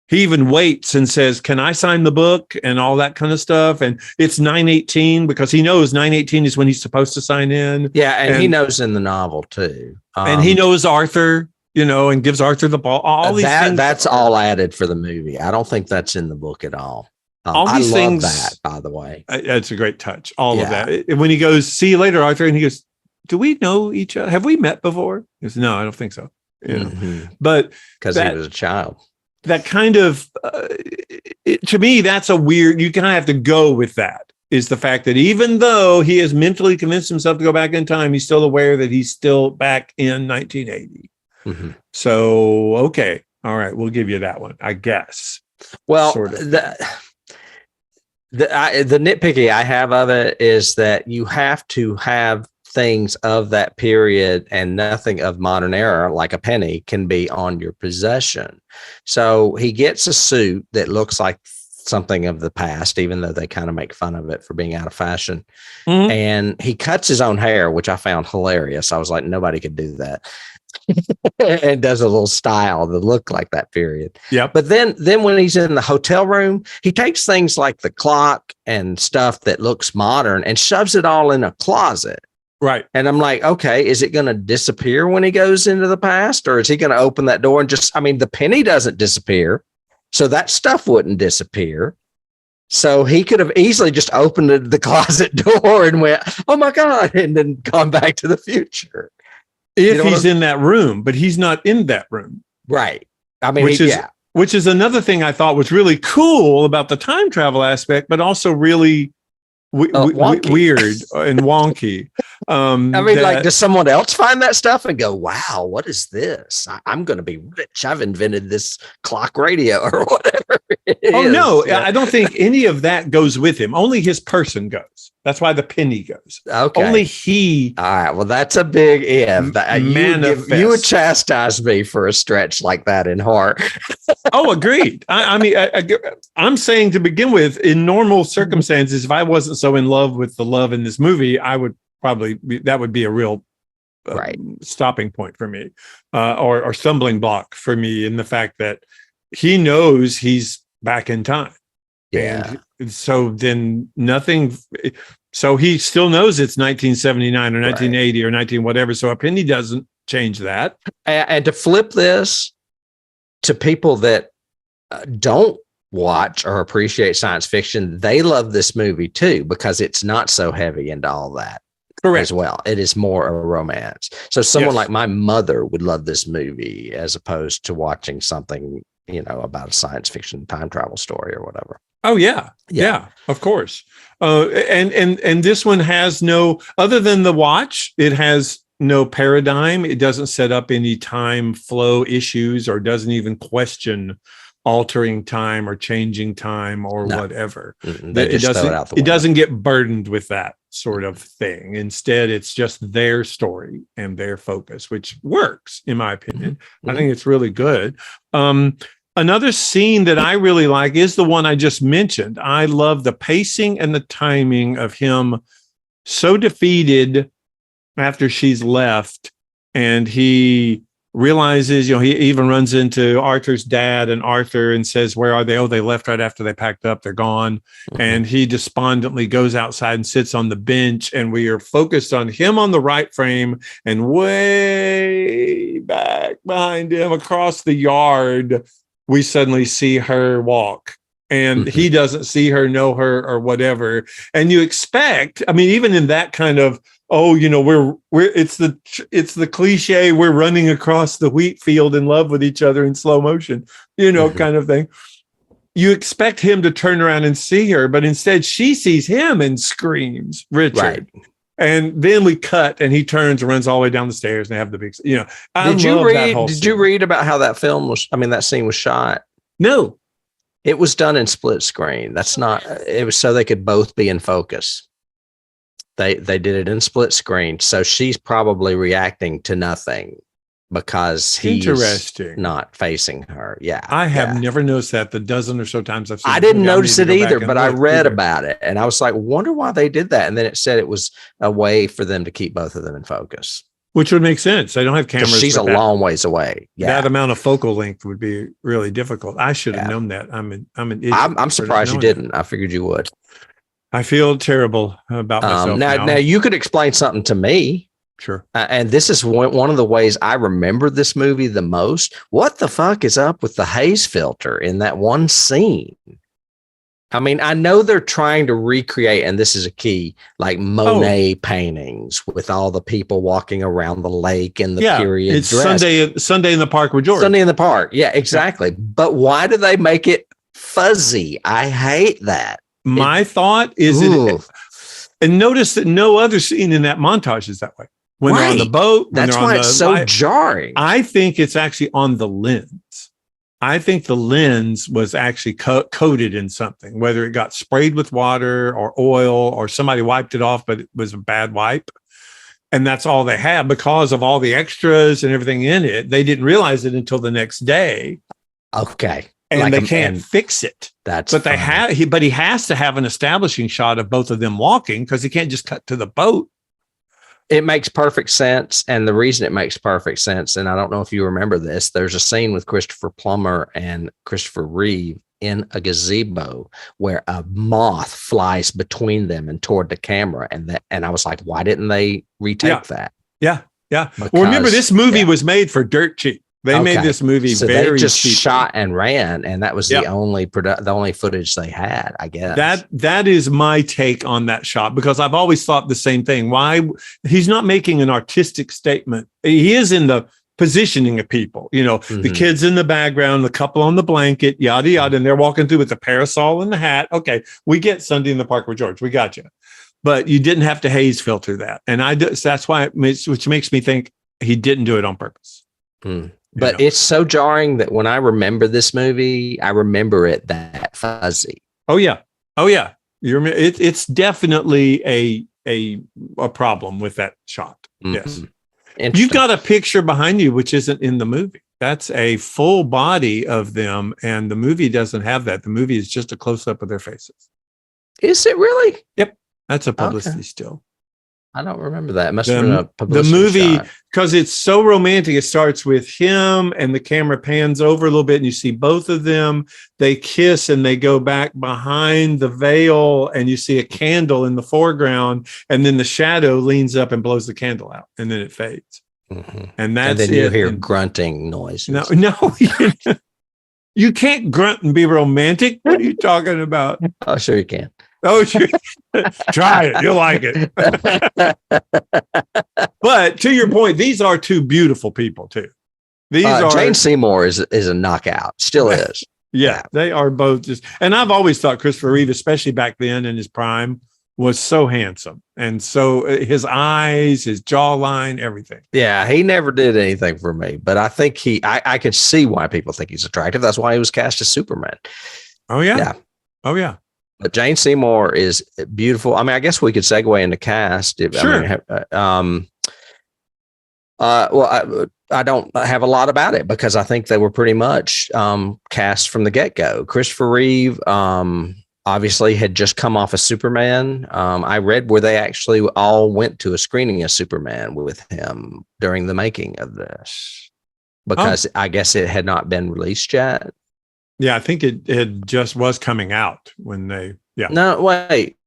He even waits and says, can I sign the book and all that kind of stuff? And it's 9/18 because he knows 9/18 is when he's supposed to sign in. Yeah. And he knows in the novel too. And he knows Arthur, and gives Arthur the ball. All these things. That's all added for the movie. I don't think that's in the book at all. All these things, that, by the way. That's a great touch. All of that. When he goes, see you later, Arthur. And he goes, do we know each other? Have we met before? He goes, no, I don't think so. But because he was a child. That kind of, to me, that's a weird, you kind of have to go with that, is the fact that even though he has mentally convinced himself to go back in time, he's still aware that he's still back in 1980. So, okay. All right. We'll give you that one, I guess. Well, sort of. The nitpicky I have of it is that you have to have things of that period and nothing of modern era, like a penny, can be on your possession. So he gets a suit that looks like something of the past, even though they kind of make fun of it for being out of fashion. And he cuts his own hair, which I found hilarious. I was like, nobody could do that. And does a little style that look like that period. Yeah. But then when he's in the hotel room, he takes things like the clock and stuff that looks modern and shoves it all in a closet. Right. And I'm like, okay, is it going to disappear when he goes into the past, or is he going to open that door and the penny doesn't disappear. So that stuff wouldn't disappear. So he could have easily just opened the closet door and went, oh my God, and then gone back to the future. If he's in that room, but he's not in that room. Right. I mean, which is another thing I thought was really cool about the time travel aspect, but also really weird and wonky. Does someone else find that stuff and go, wow, what is this? I'm going to be rich. I've invented this clock radio or whatever it is. No, I don't think any of that goes with him. Only his person goes. That's why the penny goes. Okay. Only he. All right. Well, that's a big if. You would chastise me for a stretch like that in heart. Oh, agreed. I'm saying to begin with, in normal circumstances, if I wasn't so in love with the love in this movie, I would probably that would be a real stopping point for me, or stumbling block for me, in the fact that he knows he's back in time. Yeah. And so then nothing. So he still knows it's 1979 or 1980 or 19 whatever. So a penny doesn't change that. And to flip this to people that don't watch or appreciate science fiction, they love this movie too, because it's not so heavy into all that. Correct. as well. It is more a romance. So someone Yes. like my mother would love this movie as opposed to watching something, about a science fiction time travel story or whatever. Oh yeah. Yeah. Yeah, of course. And this one has no, other than the watch, it has no paradigm. It doesn't set up any time flow issues or doesn't even question altering time or changing time or whatever. They just throw it out the It window. doesn't get burdened with that sort of thing. Instead, it's just their story and their focus, which works, in my opinion. I think it's really good. Another scene that I really like is the one I just mentioned. I love the pacing and the timing of him so defeated after she's left, and he realizes, he even runs into Arthur's dad and Arthur and says, where are they? Oh, they left right after they packed up. They're gone. And he despondently goes outside and sits on the bench, and we are focused on him on the right frame, and way back behind him across the yard, we suddenly see her walk, and he doesn't see her, know her, or whatever. And you expect, even in that kind of, it's the cliche, we're running across the wheat field in love with each other in slow motion, kind of thing. You expect him to turn around and see her, but instead she sees him and screams, Richard. Right. And then we cut, and he turns and runs all the way down the stairs, and they have the big, Did you read about how that film was? That scene was shot. No, it was done in split screen. It was so they could both be in focus. They did it in split screen. So she's probably reacting to nothing because he's not facing her. Yeah. I have never noticed that the dozen or so times I've seen it. I didn't notice it either, but I read about it and I was like, wonder why they did that. And then it said it was a way for them to keep both of them in focus. Which would make sense. They don't have cameras. She's a long ways away. Yeah. That amount of focal length would be really difficult. I should have known that. I'm an idiot. I'm surprised you didn't. I figured you would. I feel terrible about myself now you could explain something to me. Sure. And this is one of the ways I remember this movie the most. What the fuck is up with the haze filter in that one scene? I know they're trying to recreate, and this is a key, like Monet paintings with all the people walking around the lake in the period it's dress. Sunday in the Park with George. Sunday in the Park. Yeah, exactly. Yeah. But why do they make it fuzzy? I hate that. My thought is, and notice that no other scene in that montage is that way. When they're on the boat, that's why it's so jarring. I think it's actually on the lens. I think the lens was actually coated in something, whether it got sprayed with water or oil or somebody wiped it off, but it was a bad wipe. And that's all they have because of all the extras and everything in it. They didn't realize it until the next day. Okay. And they can't fix it. But he has to have an establishing shot of both of them walking because he can't just cut to the boat. It makes perfect sense. And the reason it makes perfect sense, and I don't know if you remember this, there's a scene with Christopher Plummer and Christopher Reeve in a gazebo where a moth flies between them and toward the camera. And I was like, why didn't they retake that? Yeah. Yeah. Well, remember, this movie was made for dirt cheap. They made this movie very they just cheaply. Shot and ran, and that was the only footage they had, I guess. That is my take on that shot, because I've always thought the same thing. Why he's not making an artistic statement. He is in the positioning of people, the kids in the background, the couple on the blanket, yada yada, and they're walking through with the parasol and the hat. Okay, we get Sunday in the Park with George. We got you, but you didn't have to haze filter that, and that's why which makes me think he didn't do it on purpose. But it's so jarring that when I remember this movie, I remember it that fuzzy. Oh yeah. It's definitely a problem with that shot. Yes. You've got a picture behind you which isn't in the movie. That's a full body of them, and the movie doesn't have that. The movie is just a close up of their faces. Is it really? Yep. That's a publicity still. I don't remember that. It must have been a publicity the movie shot. Because it's so romantic. It starts with him and the camera pans over a little bit and you see both of them. They kiss and they go back behind the veil and you see a candle in the foreground, and then the shadow leans up and blows the candle out, and then it fades. And that's then you hear grunting noises. No, you can't grunt and be romantic. What are you talking about? Oh, sure you can. Oh, try it. You'll like it. But to your point, these are two beautiful people too. These are Jane Seymour is a knockout. Still is. Yeah, they are both just. And I've always thought Christopher Reeve, especially back then in his prime, was so handsome, and so his eyes, his jawline, everything. Yeah, he never did anything for me, but I think I could see why people think he's attractive. That's why he was cast as Superman. Oh yeah. Oh yeah. But Jane Seymour is beautiful. I mean, I guess we could segue into cast. Sure. I don't have a lot about it because I think they were pretty much cast from the get-go. Christopher Reeve obviously had just come off of Superman. I read where they actually all went to a screening of Superman with him during the making of this because I guess it had not been released yet. Yeah, I think it just was coming out when they. Yeah. No, wait.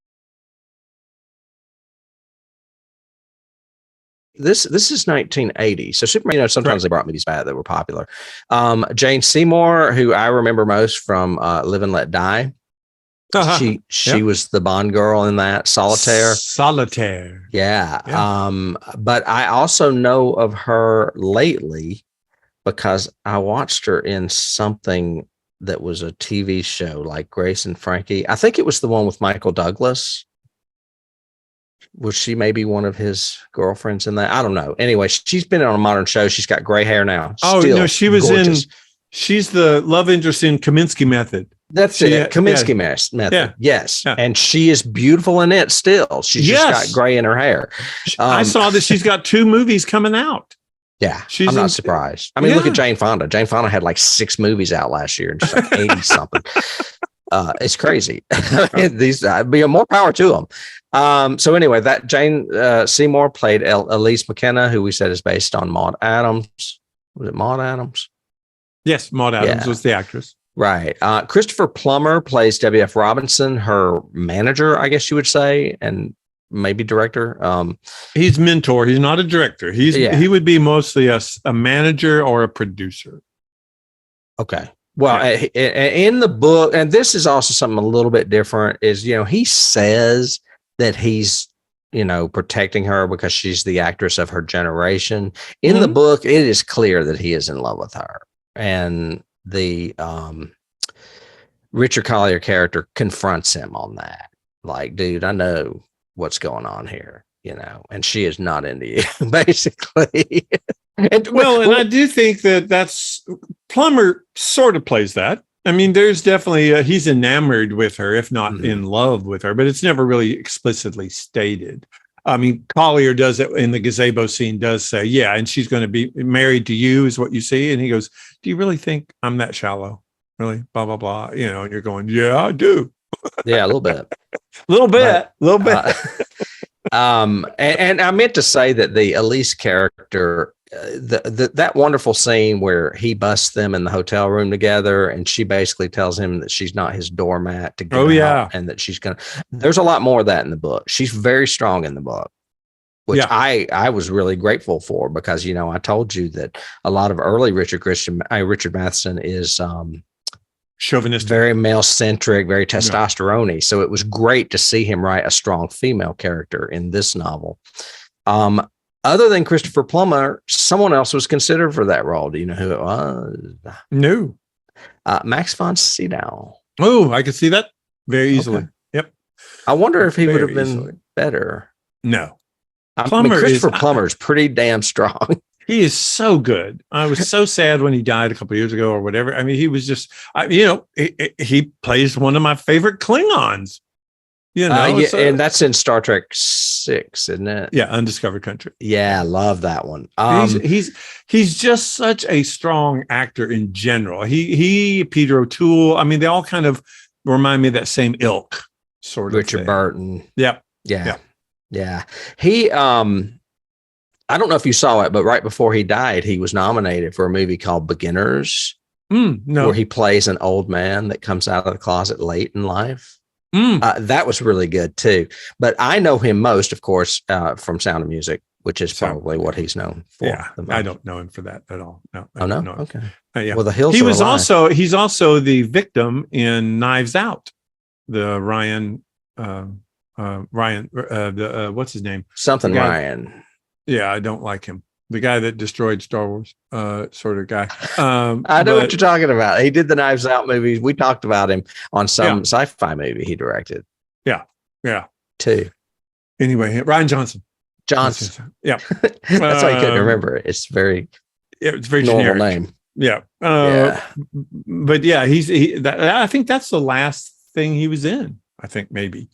This is 1980. So Superman, sometimes they brought movies back that were popular. Jane Seymour, who I remember most from Live and Let Die. She was the Bond girl in that Solitaire. Yeah. But I also know of her lately because I watched her in something that was a TV show like Grace and Frankie. I think it was the one with Michael Douglas. Was she maybe one of his girlfriends in that? I don't know. Anyway, she's been on a modern show. She's got gray hair now. Still no, she was gorgeous. She's the love interest in Kaminsky Method. That's it. Kaminsky Method. Yeah. Yes. Yeah. And she is beautiful in it still. She's just got gray in her hair. I saw that she's got 2 movies coming out. Yeah. I'm not surprised. I mean, look at Jane Fonda. Jane Fonda had like 6 movies out last year and she's like 80 something. It's crazy. These more power to them. So anyway, that Jane Seymour played Elise McKenna, who we said is based on Maud Adams. Was it Maud Adams? Yes, Maud Adams was the actress. Right. Christopher Plummer plays W.F. Robinson, her manager, I guess you would say, and maybe director. He's mentor. He's not a director. He would be mostly a manager or a producer. Okay. Well, in the book, and this is also something a little bit different, is, he says that he's, protecting her because she's the actress of her generation. In the book, it is clear that he is in love with her. And the Richard Collier character confronts him on that. Like, dude, I know what's going on here, and she is not into you, basically. And I do think that's Plummer sort of plays that. I mean, there's definitely he's enamored with her, if not in love with her, but it's never really explicitly stated. I mean, Collier does it in the gazebo scene, does say, yeah, and she's going to be married to you is what you see. And he goes, do you really think I'm that shallow? Really? Blah, blah, blah. And you're going, yeah, I do. Yeah, a little bit. little bit. And I meant to say that the Elise character, that wonderful scene where he busts them in the hotel room together and she basically tells him that she's not his doormat to get out and that she's there's a lot more of that in the book. She's very strong in the book, which I was really grateful for because, I told you that a lot of early Richard Matheson is chauvinistic, very male centric, very testosterone-y. So it was great to see him write a strong female character in this novel. Other than Christopher Plummer, someone else was considered for that role. Do you know who it was? No. Max von Sydow. Oh, I could see that very easily. Okay. Yep. I wonder if he would have been better. No. Christopher Plummer is pretty damn strong. He is so good. I was so sad when he died a couple of years ago or whatever. I mean, he was just, he plays one of my favorite Klingons. And that's in Star Trek 6, isn't it? Yeah, Undiscovered Country. Yeah, I love that one. He's just such a strong actor in general. He Peter O'Toole. I mean, they all kind of remind me of that same ilk sort of. Richard Burton. Yep. Yeah. He I don't know if you saw it, but right before he died, he was nominated for a movie called Beginners. No. Where he plays an old man that comes out of the closet late in life. That was really good too. But I know him most, of course, from Sound of Music, which is probably what he's known for. Yeah, I don't know him for that at all. No. Oh no. Okay. Yeah. Well, the Hills. He's also the victim in Knives Out, the Ryan Ryan, what's his name? Something The guy- Ryan. Yeah, I don't like him. The guy that destroyed Star Wars, sort of guy. I know what you're talking about. He did the Knives Out movies. We talked about him on some sci-fi movie he directed. Yeah. Too. Anyway, Ryan Johnson. Yeah. That's why you couldn't remember it. It's very normal generic name. Yeah. But yeah, I think that's the last thing he was in. I think maybe.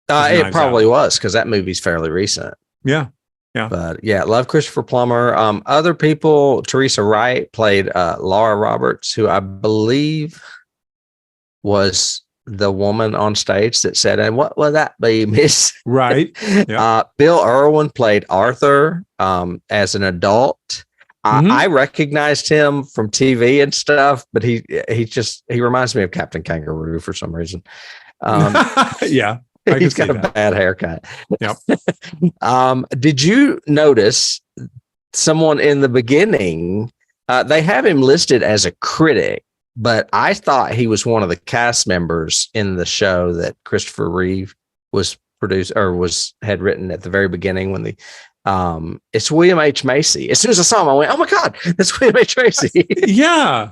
It probably was, because that movie's fairly recent. Yeah. But yeah, love Christopher Plummer. Other people, Teresa Wright played Laura Roberts, who I believe was the woman on stage that said, "And what will that be, Miss?" Right. Yeah. Bill Irwin played Arthur as an adult. I recognized him from TV and stuff, but he reminds me of Captain Kangaroo for some reason. Yeah. He's got a bad haircut. Yep. Did you notice someone in the beginning? They have him listed as a critic, but I thought he was one of the cast members in the show that Christopher Reeve was produced or had written at the very beginning when it's William H. Macy. As soon as I saw him, I went, "Oh my God, that's William H. Macy." Yeah.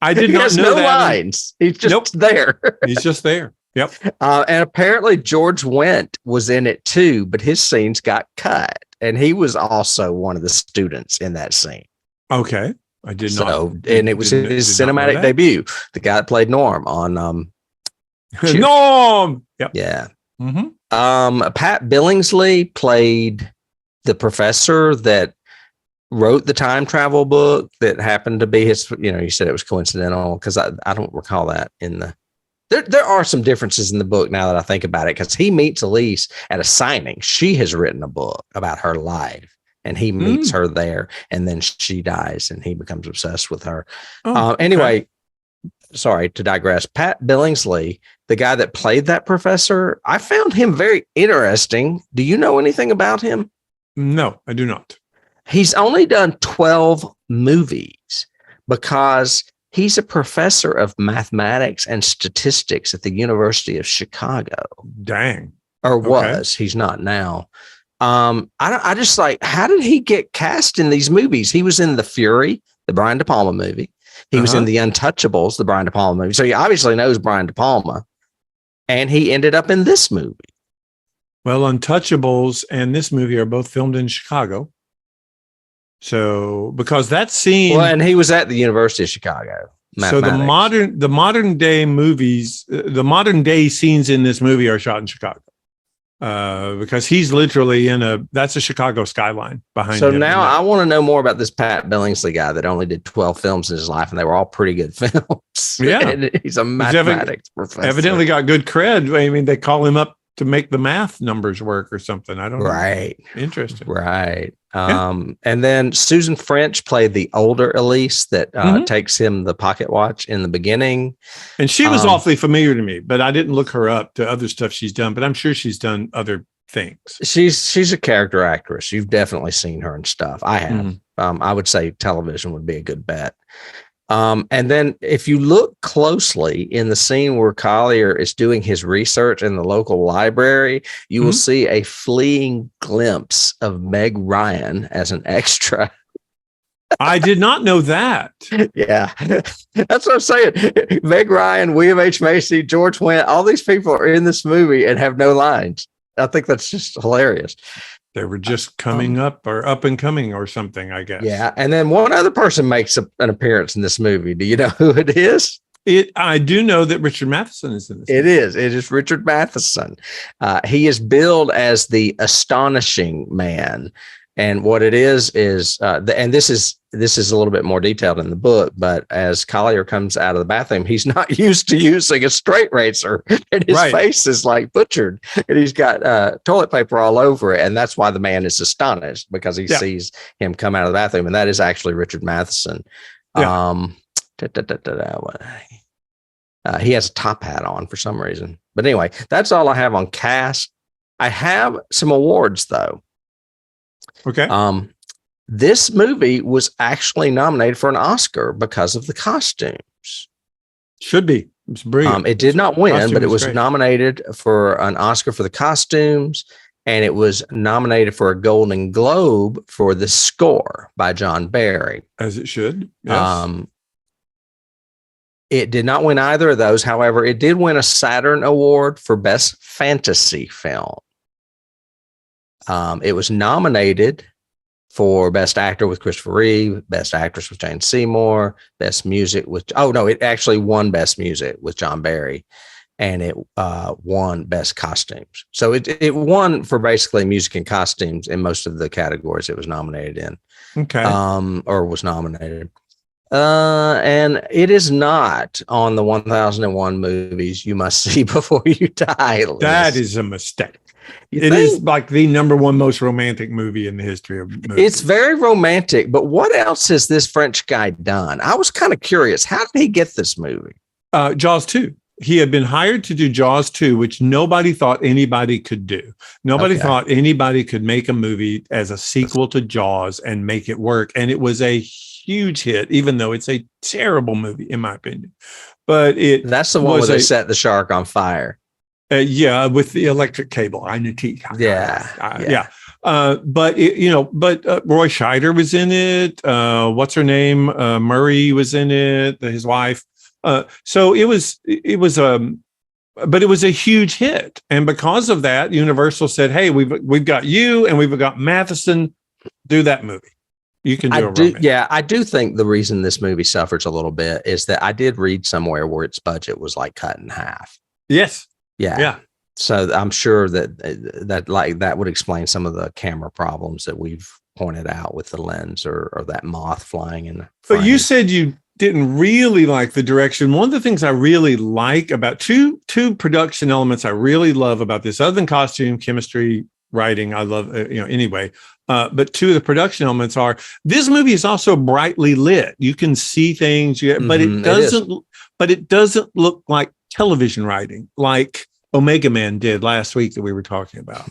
I did not know that. Lines. He's just there. He's just there. Yep. And apparently George Wendt was in it too, but his scenes got cut. And he was also one of the students in that scene. Okay. I did not. And it was his cinematic debut. The guy that played Norm on Norm. Yep. Yeah. Pat Billingsley played the professor that wrote the time travel book that happened to be his, you said it was coincidental, because I don't recall that in the. There are some differences in the book now that I think about it, because he meets Elise at a signing. She has written a book about her life, and he meets her there, and then she dies, and he becomes obsessed with her. Anyway, sorry to digress. Pat Billingsley, the guy that played that professor, I found him very interesting. Do you know anything about him? No, I do not. He's only done 12 movies because he's a professor of mathematics and statistics at the University of Chicago. Dang. Or was. He's not now. I just how did he get cast in these movies? He was in The Fury, the Brian De Palma movie. He was in The Untouchables, the Brian De Palma movie. So he obviously knows Brian De Palma. And he ended up in this movie. Well, Untouchables and this movie are both filmed in Chicago. So, because that scene, and he was at the University of Chicago. So the modern day movies, the modern day scenes in this movie are shot in Chicago, because he's literally that's a Chicago skyline behind him. So now I want to know more about this Pat Billingsley guy that only did 12 films in his life, and they were all pretty good films. Yeah, and he's a mathematics professor. Evidently got good cred. I mean, they call him up to make the math numbers work or something. I don't know. Right. Interesting. Right. And then Susan French played the older Elise that takes him the pocket watch in the beginning. And she was awfully familiar to me, but I didn't look her up to other stuff she's done, but I'm sure she's done other things. She's a character actress. You've definitely seen her and stuff. I have. I would say television would be a good bet. And then if you look closely in the scene where Collier is doing his research in the local library, you will see a fleeting glimpse of Meg Ryan as an extra. I did not know that. Yeah, that's what I'm saying. Meg Ryan, William H. Macy, George Wendt, all these people are in this movie and have no lines. I think that's just hilarious. They were just coming up or up and coming or something, I guess. Yeah. And then one other person makes an appearance in this movie. Do you know who it is? I do know that Richard Matheson is in this. It is Richard Matheson. He is billed as the astonishing man. And what it is, and this is a little bit more detailed in the book, but as Collier comes out of the bathroom, he's not used to using a straight razor, and his face is like butchered, and he's got toilet paper all over it. And that's why the man is astonished, because he sees him come out of the bathroom. And that is actually Richard Matheson. Yeah. He has a top hat on for some reason. But anyway, that's all I have on cast. I have some awards, though. Okay. This movie was actually nominated for an Oscar because of the costumes. Should be. It's brilliant. It did not win, Costume but it was great. nominated for an Oscar for the costumes, and it was nominated for a Golden Globe for the score by John Barry. As it should. Yes. It did not win either of those. However, it did win a Saturn Award for Best Fantasy Film. It was nominated for Best Actor with Christopher Reeve, Best Actress with Jane Seymour, Best Music with, it actually won Best Music with John Barry, and it won Best Costumes. So it won for basically music and costumes in most of the categories it was nominated in. Okay. Or was nominated. And it is not on the 1001 movies you must see before you die list. That is a mistake. You It think? is like the number one most romantic movie in the history of movies. It's very romantic, but what else has this French guy done? I was kind of curious. How did he get this movie? Jaws 2. He had been hired to do Jaws 2, which nobody thought anybody could do. Nobody thought anybody could make a movie as a sequel to Jaws and make it work. And it was a huge hit, even though it's a terrible movie, in my opinion. But That's the one where they set the shark on fire. With the electric cable. Yeah. But Roy Scheider was in it. What's her name? Murray was in it. His wife. So it was but it was a huge hit, and because of that, Universal said, "Hey, we've got you, and we've got Matheson. Do that movie. You can do it." I do think the reason this movie suffers a little bit is that I did read somewhere where its budget was like cut in half. Yes. Yeah. So I'm sure that would explain some of the camera problems that we've pointed out with the lens or that moth flying in. But you said you didn't really like the direction. One of the things I really like about two production elements I really love about this, other than costume, chemistry, writing, I love, anyway. But two of the production elements are, this movie is also brightly lit. You can see things, but it doesn't look like television writing like Omega Man did last week that we were talking about.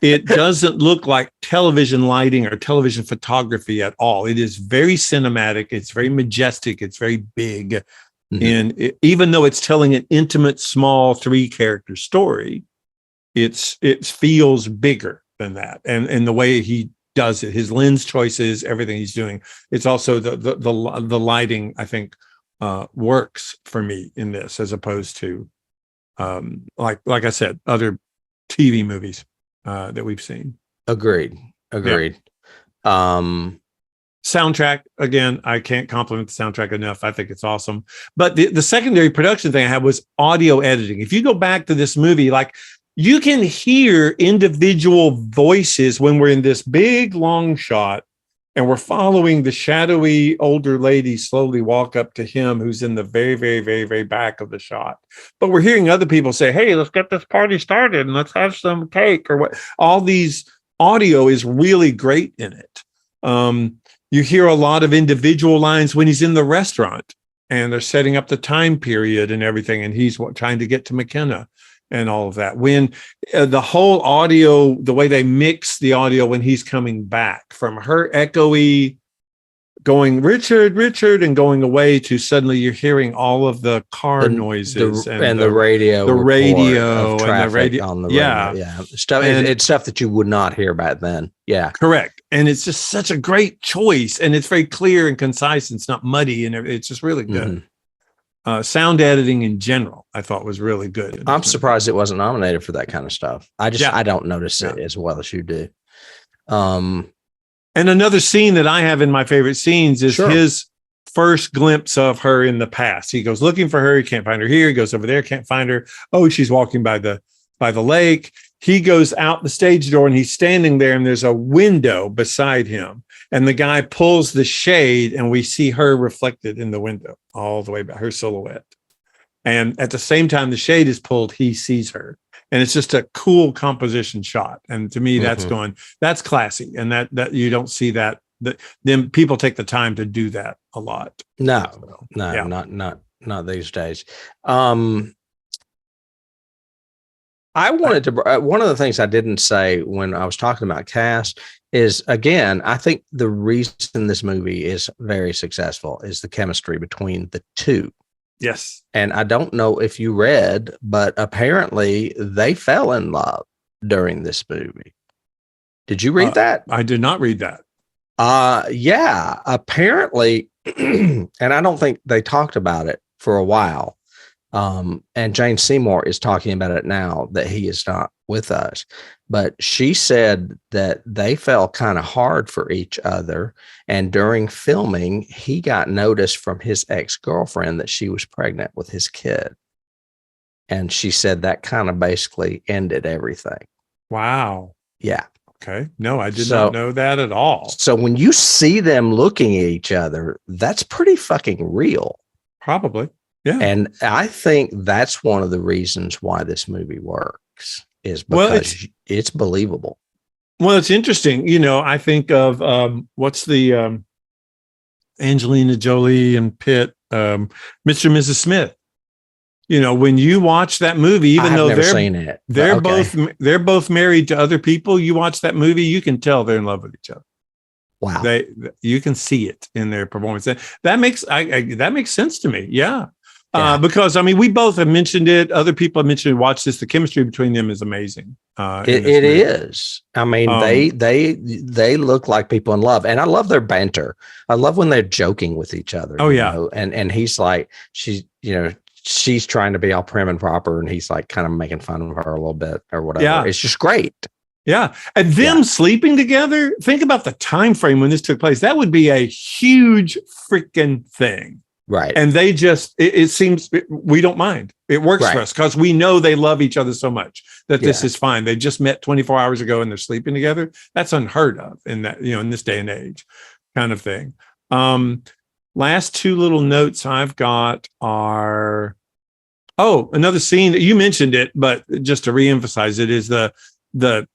It doesn't look like television lighting or television photography at all. It is very cinematic. It's very majestic. It's very big. And even though it's telling an intimate, small 3-character story, it feels bigger than that. And the way he does it, his lens choices, everything he's doing. It's also the lighting, I think, works for me in this, as opposed to like I said, other TV movies that we've seen. Agreed. Soundtrack, again, I can't compliment the soundtrack enough. I think it's awesome. But the secondary production thing I had was audio editing. If you go back to this movie, like, you can hear individual voices when we're in this big long shot and we're following the shadowy older lady slowly walk up to him who's in the very, very, very, very back of the shot. But we're hearing other people say, "Hey, let's get this party started and let's have some cake," or what. All these audio is really great in it. You hear a lot of individual lines when he's in the restaurant and they're setting up the time period and everything, and he's trying to get to McKenna and all of that. When the whole audio, the way they mix the audio when he's coming back from her echoey going, "Richard, Richard," and going away to suddenly you're hearing all of the car noises and the radio on the radio. Stuff. It's stuff that you would not hear back then. Yeah, correct. And it's just such a great choice, and it's very clear and concise. And it's not muddy, and it's just really good. Sound editing in general, I thought, was really good. I'm surprised it wasn't nominated for that kind of stuff. I don't notice it as well as you do. And another scene that I have in my favorite scenes is his first glimpse of her in the past. He goes looking for her. He can't find her here. He goes over there, can't find her. Oh, she's walking by the lake. He goes out the stage door and he's standing there, and there's a window beside him. And the guy pulls the shade and we see her reflected in the window all the way back, her silhouette. And at the same time the shade is pulled, he sees her. And it's just a cool composition shot. And to me, that's classy. And that you don't see that. Then people take the time to do that a lot. Not these days. I wanted to, one of the things I didn't say when I was talking about cast is, again, I think the reason this movie is very successful is the chemistry between the two. Yes. And I don't know if you read, but apparently they fell in love during this movie. Did you read that? I did not read that. Yeah, apparently, and I don't think they talked about it for a while. And Jane Seymour is talking about it now that he is not with us. But she said that they fell kind of hard for each other. And during filming, he got notice from his ex-girlfriend that she was pregnant with his kid. And she said that kind of basically ended everything. Wow. Yeah. Okay. No, I did not know that at all. So when you see them looking at each other, that's pretty fucking real. Probably. Yeah. And I think that's one of the reasons why this movie works is because it's believable. Well, it's interesting. You know, I think of what's the Angelina Jolie and Pitt, Mr. and Mrs. Smith. You know, when you watch that movie, even though they're both married to other people, you watch that movie, you can tell they're in love with each other. Wow. You can see it in their performance. That makes sense to me. Yeah. Because I mean, we both have mentioned it. Other people have mentioned it. Watch this. The chemistry between them is amazing. It is. I mean, they look like people in love, and I love their banter. I love when they're joking with each other. Oh yeah. Know? And he's like, she's trying to be all prim and proper, and he's like kind of making fun of her a little bit or whatever. Yeah. It's just great. Yeah. And them sleeping together. Think about the time frame when this took place. That would be a huge freaking thing. Right. And they just, it seems we don't mind. It works for us because we know they love each other so much that this is fine. They just met 24 hours ago and they're sleeping together. That's unheard of in that, in this day and age kind of thing. Last two little notes I've got are, another scene that you mentioned it, but just to reemphasize it is the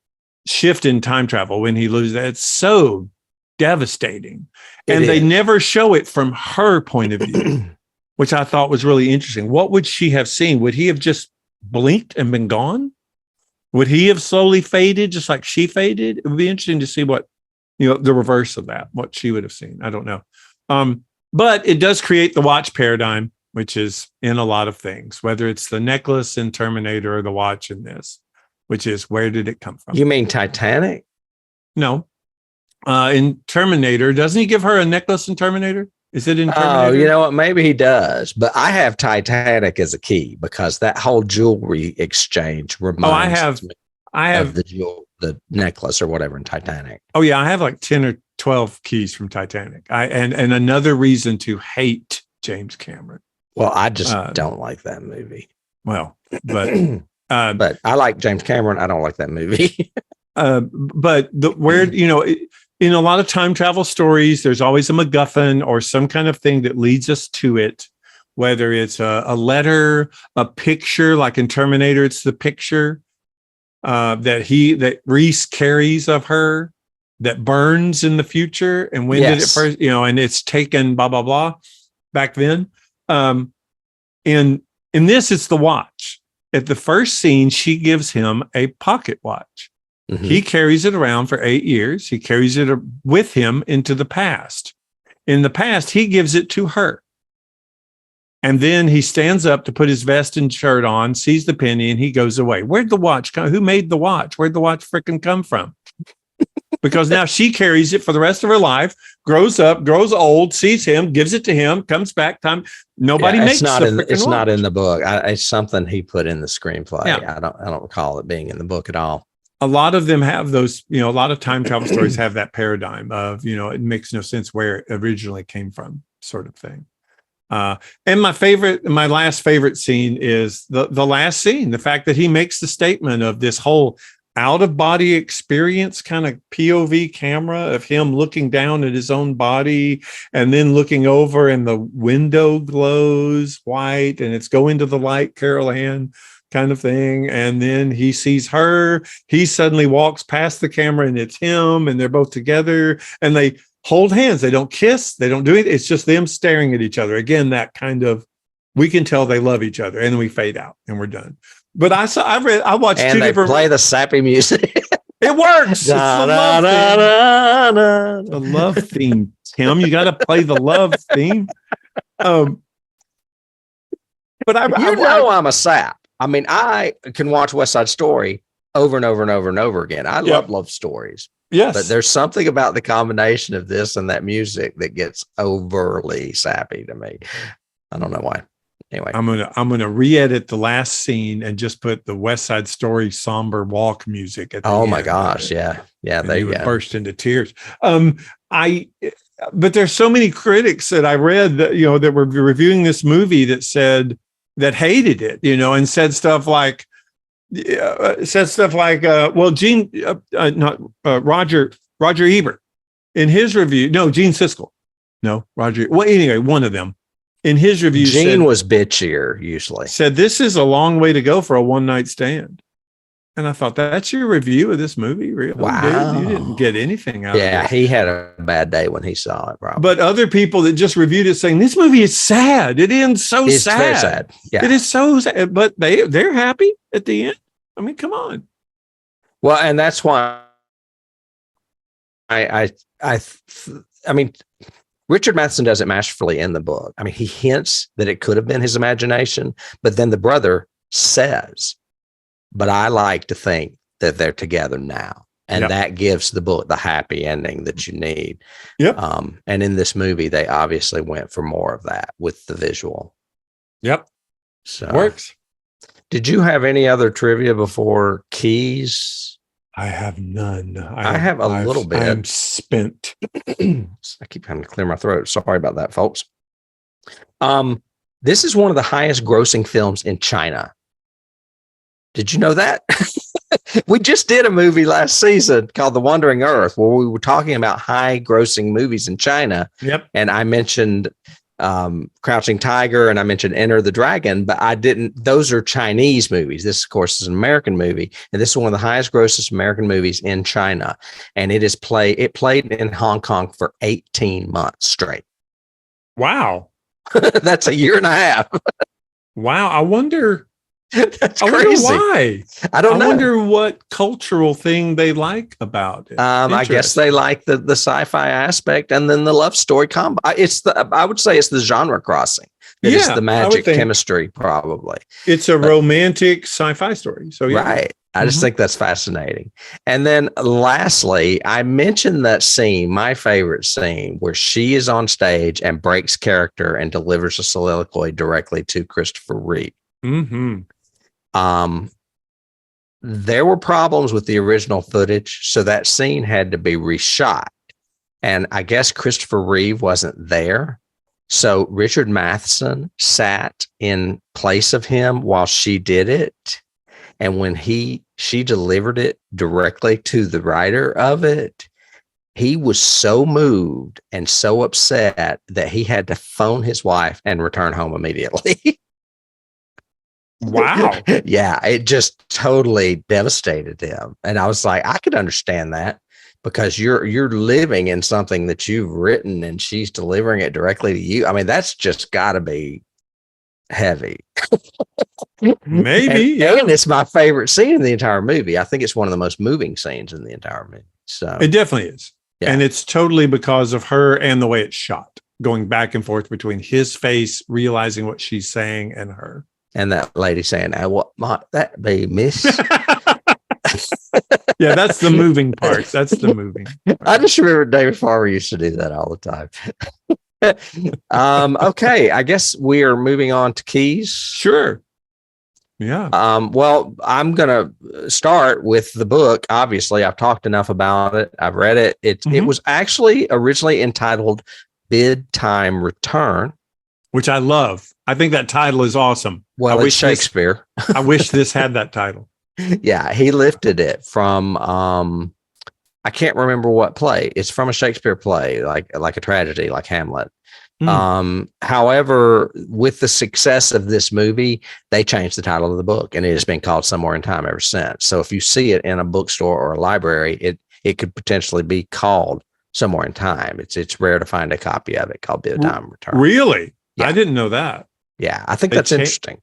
shift in time travel when he loses that. It's so devastating. And they never show it from her point of view, which I thought was really interesting. What would she have seen? Would he have just blinked and been gone? Would he have slowly faded just like she faded? It would be interesting to see what, the reverse of that, what she would have seen. I don't know. But it does create the watch paradigm, which is in a lot of things, whether it's the necklace in Terminator or the watch in this, which is where did it come from? You mean Titanic? No. In Terminator, doesn't he give her a necklace in Terminator? Is it in Terminator? Oh, you know what? Maybe he does. But I have Titanic as a key because that whole jewelry exchange reminds me of the necklace or whatever in Titanic. Oh, yeah. I have like 10 or 12 keys from Titanic. And another reason to hate James Cameron. Well, I just don't like that movie. Well, but but I like James Cameron. I don't like that movie. But in a lot of time travel stories, there's always a MacGuffin or some kind of thing that leads us to it, whether it's a letter, a picture, like in Terminator, it's the picture that Reese carries of her that burns in the future. And when did it first, and it's taken blah, blah, blah back then. In this, it's the watch. At the first scene, she gives him a pocket watch. Mm-hmm. He carries it around for 8 years. He carries it with him into the past. In the past, he gives it to her. And then he stands up to put his vest and shirt on, sees the penny, and he goes away. Where'd the watch come? Who made the watch? Where'd the watch frickin' come from? Because now she carries it for the rest of her life, grows up, grows old, sees him, gives it to him, comes back. Nobody makes it's not in the book. It's something he put in the screenplay. Yeah. I don't recall it being in the book at all. A lot of them have those, a lot of time travel stories have that paradigm of, it makes no sense where it originally came from, sort of thing. And my last favorite scene is the last scene, the fact that he makes the statement of this whole out of body experience kind of POV camera of him looking down at his own body and then looking over and the window glows white and it's go into the light, Carol Ann kind of thing. And then he sees her, he suddenly walks past the camera and it's him and they're both together and they hold hands. They don't kiss. They don't do it. It's just them staring at each other. Again, that kind of, we can tell they love each other and then we fade out and we're done. But I watched and they play the sappy music. It works. It's the love theme. Tim, you got to play the love theme. But I'm a sap. I mean, I can watch West Side Story over and over and over and over again. I love love stories. Yes. But there's something about the combination of this and that music that gets overly sappy to me. I don't know why. Anyway, I'm gonna re-edit the last scene and just put the West Side Story somber walk music at the end. My gosh, yeah. They would burst into tears. But there's so many critics that I read that that were reviewing this movie that hated it, and said stuff like, Roger Ebert in his review. No, Gene Siskel. No, Roger. Well, anyway, one of them. In his review, Gene was bitchier usually. Said this is a long way to go for a one-night stand. And I thought, that's your review of this movie? Really? Wow. Dude? You didn't get anything out of it. Yeah, he had a bad day when he saw it, probably. But other people that just reviewed it saying, this movie is sad. It ends so it's sad. Very sad. Yeah. It is so sad. But they're happy at the end. I mean, come on. Well, and that's why I mean, Richard Matheson does it masterfully in the book. I mean, he hints that it could have been his imagination, but then the brother says, but I like to think that they're together now. And that gives the book the happy ending that you need. Yep. And in this movie, they obviously went for more of that with the visual. Yep. So works. Did you have any other trivia before Keys? I have none. I have a little bit. I'm spent. I keep having to clear my throat. Sorry about that, folks. This is one of the highest grossing films in China. Did you know that? We just did a movie last season called The Wandering Earth, where we were talking about high grossing movies in China. Yep. And I mentioned Crouching Tiger and I mentioned Enter the Dragon, but I didn't. Those are Chinese movies. This, of course, is an American movie, and this is one of the highest grossest American movies in China. And it played in Hong Kong for 18 months straight. Wow. That's a year and a half. Wow. I wonder That's I crazy. wonder why. I don't know. I wonder what cultural thing they like about it. I guess they like the sci-fi aspect and then the love story combo. I would say it's the genre crossing. It's the magic chemistry, probably. It's a romantic sci-fi story. So yeah. Right. I just think that's fascinating. And then lastly, I mentioned that scene, my favorite scene, where she is on stage and breaks character and delivers a soliloquy directly to Christopher Reeve. Mm-hmm. There were problems with the original footage, so that scene had to be reshot. And I guess Christopher Reeve wasn't there. So Richard Matheson sat in place of him while she did it. And when she delivered it directly to the writer of it, he was so moved and so upset that he had to phone his wife and return home immediately. Wow. Yeah, it just totally devastated him. And I was like, I could understand that because you're living in something that you've written and she's delivering it directly to you. I mean, that's just got to be heavy. Maybe. And it's my favorite scene in the entire movie. I think it's one of the most moving scenes in the entire movie. So it definitely is. Yeah. And it's totally because of her and the way it's shot, going back and forth between his face, realizing what she's saying, and her. And that lady saying, what might that be, miss? Yeah, that's the moving part. That's the moving part. I just remember David Farmer used to do that all the time. Okay, I guess we are moving on to Keys. Sure. Yeah. Well, I'm going to start with the book. Obviously, I've talked enough about it. I've read it. It was actually originally entitled Bid Time Return, which I love. I think that title is awesome. Well, it's Shakespeare. I wish this had that title. Yeah, he lifted it from I can't remember what play. It's from a Shakespeare play, like a tragedy, like Hamlet. However, with the success of this movie, they changed the title of the book, and it has been called Somewhere in Time ever since. So if you see it in a bookstore or a library, it could potentially be called Somewhere in Time. It's rare to find a copy of it called Bid Time Return. Really? Yeah. I didn't know that. Yeah, I think that's interesting.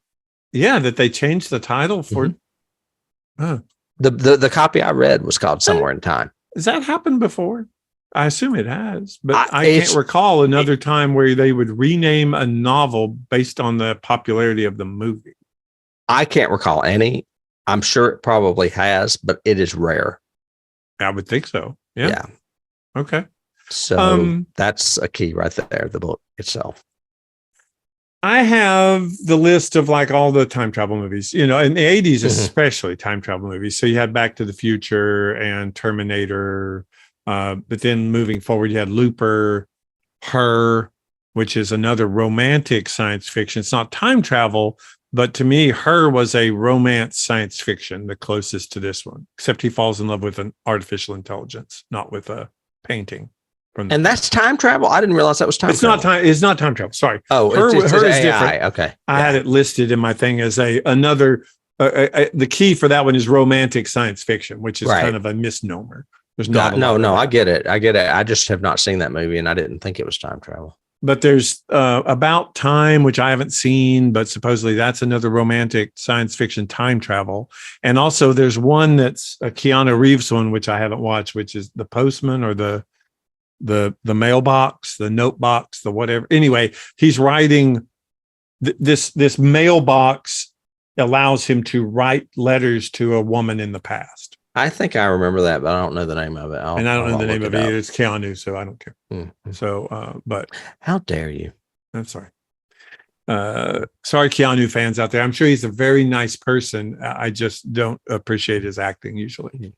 Yeah, that they changed the title for the copy I read was called Somewhere in Time. Has that happened before? I assume it has, but I it's- can't recall another time where they would rename a novel based on the popularity of the movie. I can't recall any. I'm sure it probably has, but it is rare. I would think so. Yeah. Okay. So that's a key right there, the book itself. I have the list of like all the time travel movies, in the 80s, especially time travel movies. So you had Back to the Future and Terminator. But then moving forward, you had Looper, Her, which is another romantic science fiction. It's not time travel, but to me, Her was a romance science fiction, the closest to this one, except he falls in love with an artificial intelligence, not with a painting. And that's time travel. I didn't realize that was time travel. It's not time travel. Sorry. Oh, Her is AI. different. Okay. I had it listed in my thing as another. The key for that one is romantic science fiction, which is kind of a misnomer. There's not. No. I get it. I just have not seen that movie, and I didn't think it was time travel. But there's About Time, which I haven't seen, but supposedly that's another romantic science fiction time travel. And also there's one that's a Keanu Reeves one, which I haven't watched, which is The Postman or the mailbox, the note box, the whatever. Anyway, he's writing this mailbox allows him to write letters to a woman in the past. I think I remember that, but I don't know the name of it. I don't know the name of it either. It's Keanu, so I don't care. Mm-hmm. So, but how dare you? I'm sorry. Sorry, Keanu fans out there. I'm sure he's a very nice person. I just don't appreciate his acting usually,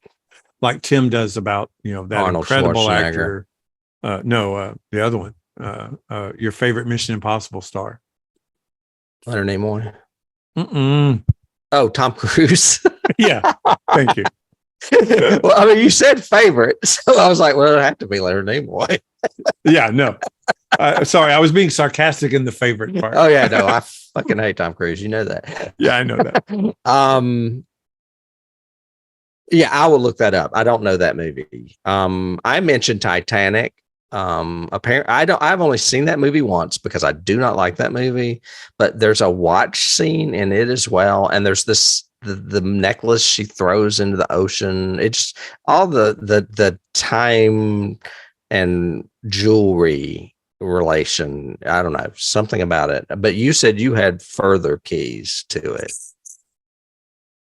like Tim does about that Arnold incredible Schwarzenegger. actor. The other one, your favorite Mission Impossible star. Leonard Nimoy. Mm-mm. Oh, Tom Cruise. Yeah, thank you. Well, I mean, you said favorite, so I was like, well, it had to be Leonard Nimoy. Yeah, no. Sorry, I was being sarcastic in the favorite part. Oh yeah, no, I fucking hate Tom Cruise. You know that. Yeah, I know that. Yeah, I will look that up. I don't know that movie. I mentioned Titanic. Apparently, I've only seen that movie once because I do not like that movie. But there's a watch scene in it as well, and there's the necklace she throws into the ocean. It's all the time and jewelry relation. I don't know, something about it. But you said you had further keys to it.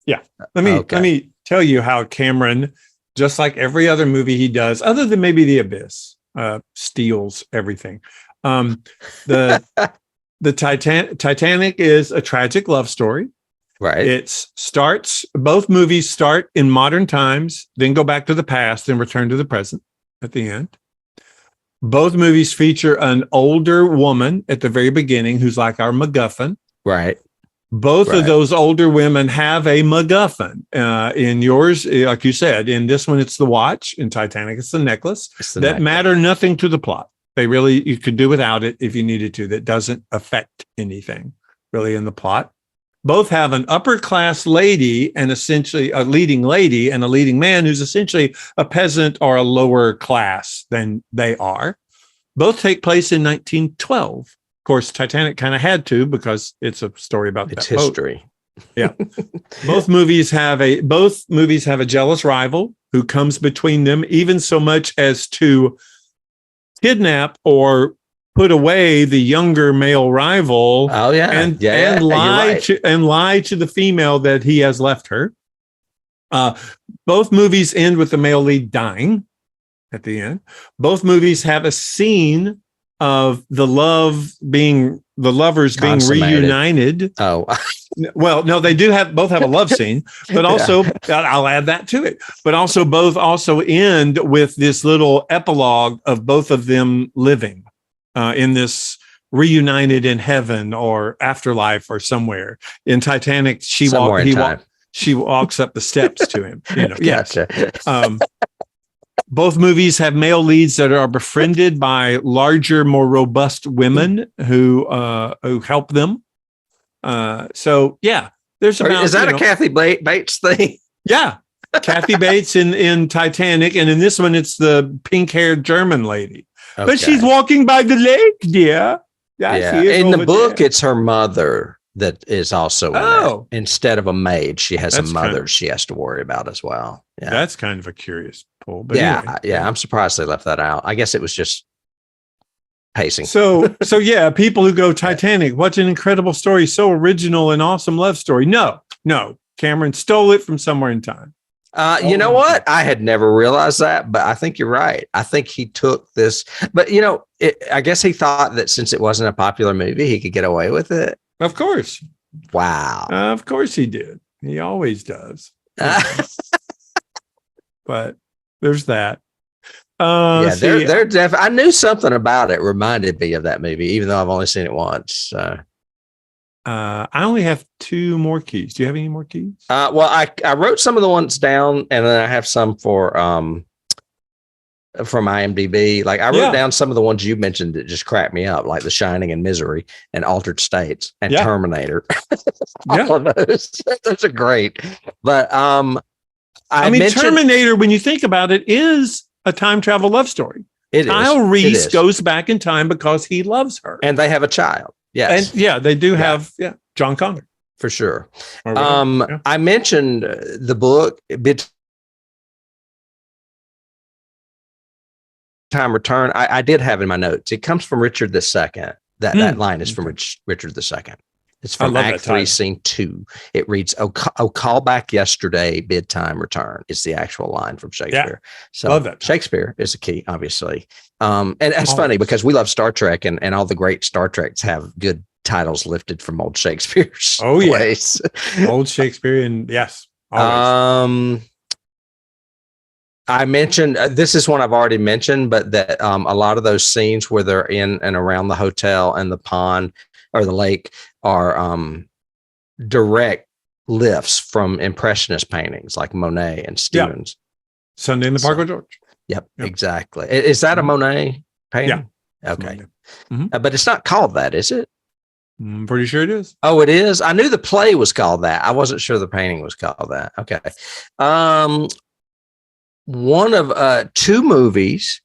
Yeah. Let me tell you how Cameron, just like every other movie he does, other than maybe The Abyss, steals everything. The Titanic is a tragic love story. Right. Both movies start in modern times, then go back to the past, then return to the present at the end. Both movies feature an older woman at the very beginning who's like our MacGuffin. Right. Both of those older women have a MacGuffin. In yours, like you said, in this one, it's the watch. In Titanic, it's the necklace. Matter nothing to the plot. You could do without it if you needed to. That doesn't affect anything really in the plot. Both have an upper class lady and essentially a leading lady and a leading man who's essentially a peasant or a lower class than they are. Both take place in 1912. Of course, Titanic kind of had to because it's a story about its that history. Boat. Yeah. Both movies have a jealous rival who comes between them, even so much as to kidnap or put away the younger male rival. Oh yeah, and lie to the female that he has left her. Both movies end with the male lead dying at the end. Both movies have a scene of the lovers being reunited. Oh, well, no, they both have a love scene, but also I'll add that to it. But also both end with this little epilogue of both of them living in this reunited in heaven or afterlife or somewhere. In Titanic, she walks up the steps to him. Gotcha. Both movies have male leads that are befriended by larger, more robust women who help them. So yeah, there's about. Is that a Kathy Bates thing? Yeah, Kathy Bates in Titanic, and in this one, it's the pink-haired German lady. Okay. But she's walking by the lake, dear. In the book, it's her mother. that is also in Oh. it. Instead of a maid, she has That's a kind mother of- she has to worry about as well. Yeah. That's kind of a curious pull. But Yeah. anyway. Yeah. I'm surprised they left that out. I guess it was just pacing. So yeah, people who go Titanic, what an incredible story, so original and awesome love story. No. Cameron stole it from somewhere in time. You know what? I had never realized that, but I think you're right. I think he took this, but I guess he thought that since it wasn't a popular movie, he could get away with it. Of course. Wow. Of course he did. He always does. But there's that. Yeah, they're definitely. I knew something about it reminded me of that movie, even though I've only seen it once. So. I only have 2 more keys. Do you have any more keys? Well, I wrote some of the ones down, and then I have some from IMDb. Like I wrote down some of the ones you mentioned that just cracked me up, like The Shining and Misery and Altered States and Terminator. All of those. Those are great. But I mean, Terminator, when you think about it, is a time travel love story. Kyle Reese goes back in time because he loves her. And they have a child. Yes. And they do have John Connor. For sure. I mentioned the book Time Return. I did have in my notes. It comes from Richard II. That line is from Richard II. It's from Act 3, Scene 2. It reads, "Oh, call back yesterday, bid time return." Is the actual line from Shakespeare. So love that. Shakespeare is the key, obviously. And it's funny because we love Star Trek, and all the great Star Treks have good titles lifted from old Shakespeare's plays. Old Shakespearean, yes. Always. I mentioned this is one I've already mentioned, but that a lot of those scenes where they're in and around the hotel and the pond or the lake are direct lifts from Impressionist paintings like Monet and Stevens. Sunday in the Park with George. Yep, exactly. Is that a Monet painting? Yeah. Okay. But it's not called that, is it? I'm pretty sure it is. Oh, it is? I knew the play was called that. I wasn't sure the painting was called that. Okay. One of 2 movies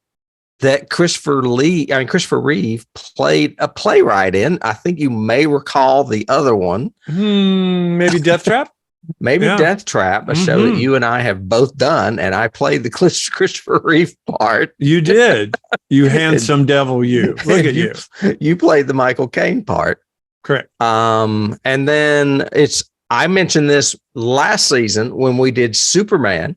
that Christopher Reeve played a playwright in. I think you may recall the other one. Maybe Death Trap? Maybe Death Trap, a show that you and I have both done, and I played the Christopher Reeve part. You did. You handsome devil, you. Look at you. You played the Michael Caine part. Correct. And then I mentioned this last season when we did Superman,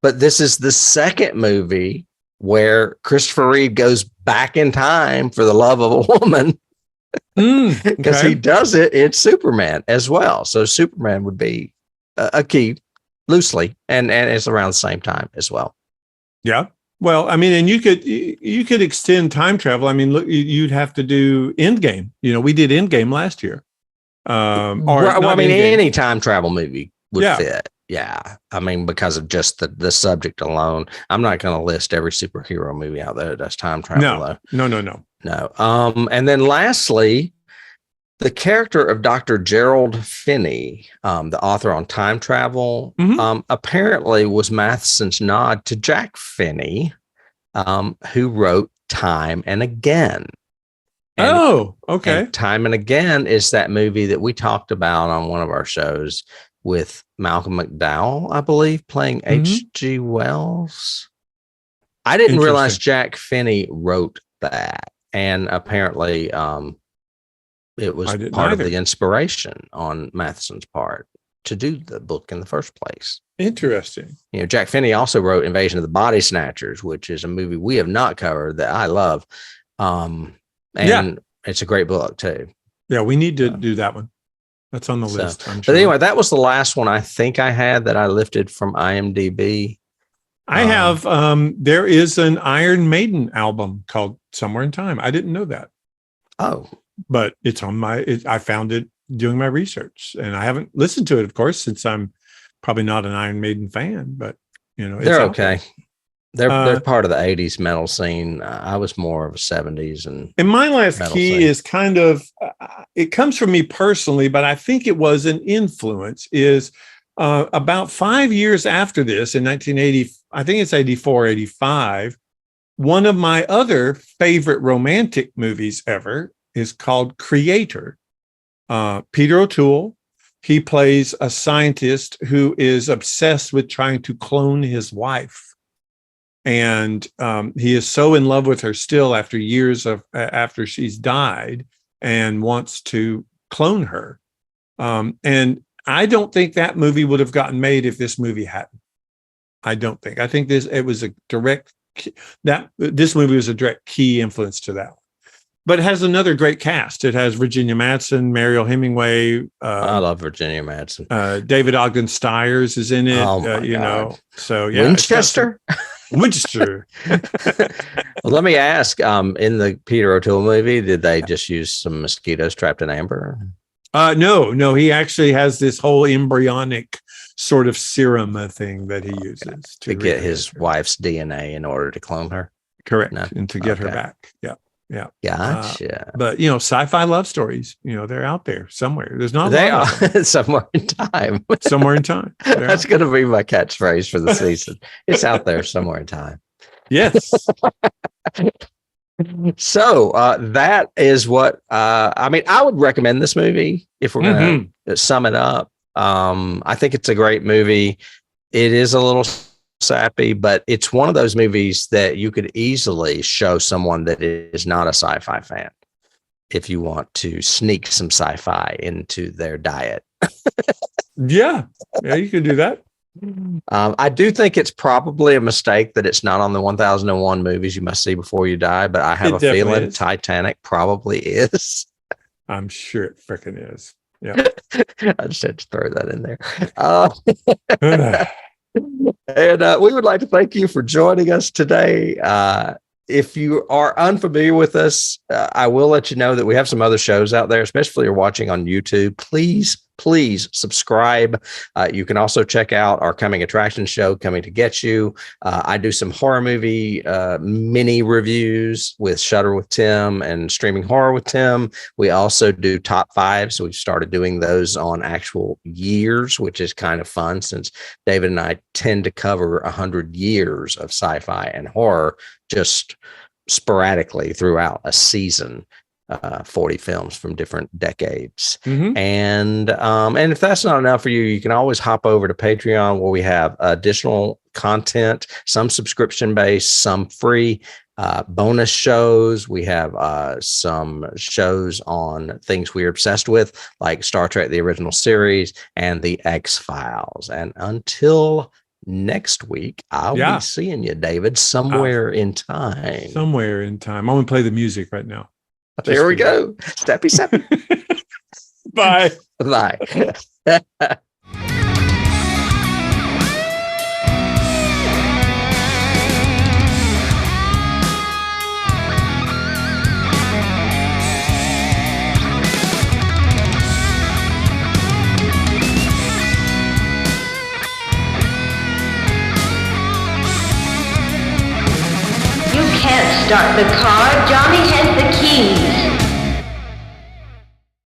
but this is the second movie where Christopher Reeve goes back in time for the love of a woman because he does it in Superman as well. So Superman would be a key loosely, and it's around the same time as well. Yeah. Well, I mean, and you could extend time travel. I mean, look, you'd have to do Endgame. We did Endgame last year. Any time travel movie would fit. Yeah. I mean, because of just the subject alone. I'm not going to list every superhero movie out there that's time travel. No. And then lastly, the character of Dr. Gerald Finney, the author on time travel, apparently was Matheson's nod to Jack Finney, who wrote Time and Again. And Time and Again is that movie that we talked about on one of our shows with Malcolm McDowell, I believe, playing H.G. Wells. I didn't realize Jack Finney wrote that. And apparently it was part of the inspiration on Matheson's part to do the book in the first place. Interesting. Jack Finney also wrote Invasion of the Body Snatchers, which is a movie we have not covered that I love. And it's a great book too. Yeah, we need to do that one. That's on the list. I'm sure. But anyway, that was the last one I think I had that I lifted from IMDb. I have, there is an Iron Maiden album called Somewhere in Time. I didn't know that. Oh. But it's on I found it doing my research, and I haven't listened to it, of course, since I'm probably not an Iron Maiden fan, but they're okay. They're part of the 80s metal scene. I was more of a 70s and my last key is kind of it comes from me personally, but I think it was an influence. Is about 5 years after this, in 1980, I think it's 84, 85. One of my other favorite romantic movies ever is called Creator. Peter O'Toole. He plays a scientist who is obsessed with trying to clone his wife. And he is so in love with her still after years of after she's died, and wants to clone her. And I don't think that movie would have gotten made if this movie hadn't. I don't think. I think this movie was a direct key influence to that one. But it has another great cast. It has Virginia Madsen, Mariel Hemingway. I love Virginia Madsen. David Ogden Stiers is in it. Oh my you God. know, so yeah, Winchester. Winchester. Well, let me ask. In the Peter O'Toole movie, did they just use some mosquitoes trapped in amber? No. He actually has this whole embryonic sort of serum thing that he uses to get his wife's DNA in order to clone her. Correct, No? and to get her back. Yeah. Yeah. Gotcha. But sci-fi love stories, they're out there somewhere. There's not. They are somewhere in time. Somewhere in time. That's going to be my catchphrase for the season. It's out there somewhere in time. Yes. So that is what I would recommend this movie if we're going to sum it up. I think it's a great movie. It is a little sappy, but it's one of those movies that you could easily show someone that is not a sci-fi fan if you want to sneak some sci-fi into their diet. Yeah, you can do that. I do think it's probably a mistake that it's not on the 1001 movies you must see before you die, but I have a feeling Titanic probably is. I'm sure it freaking is. Yeah. I just had to throw that in there. And we would like to thank you for joining us today. If you are unfamiliar with us, I will let you know that we have some other shows out there, especially if you're watching on YouTube. Please subscribe. You can also check out our coming attraction show, Coming to Get You. I do some horror movie mini reviews with Shudder with Tim and Streaming Horror with Tim. We also do top five. So we've started doing those on actual years, which is kind of fun since David and I tend to cover 100 years of sci-fi and horror just sporadically throughout a season. 40 films from different decades. And if that's not enough for you, you can always hop over to Patreon, where we have additional content, some subscription based, some free, bonus shows. We have some shows on things we're obsessed with, like Star Trek, the original series, and the X-Files. And until next week, I'll be seeing you, David, somewhere in time. Somewhere in time. I'm going to play the music right now. There we go. Steppy. Bye. Bye. You can't start the car. Johnny has the keys.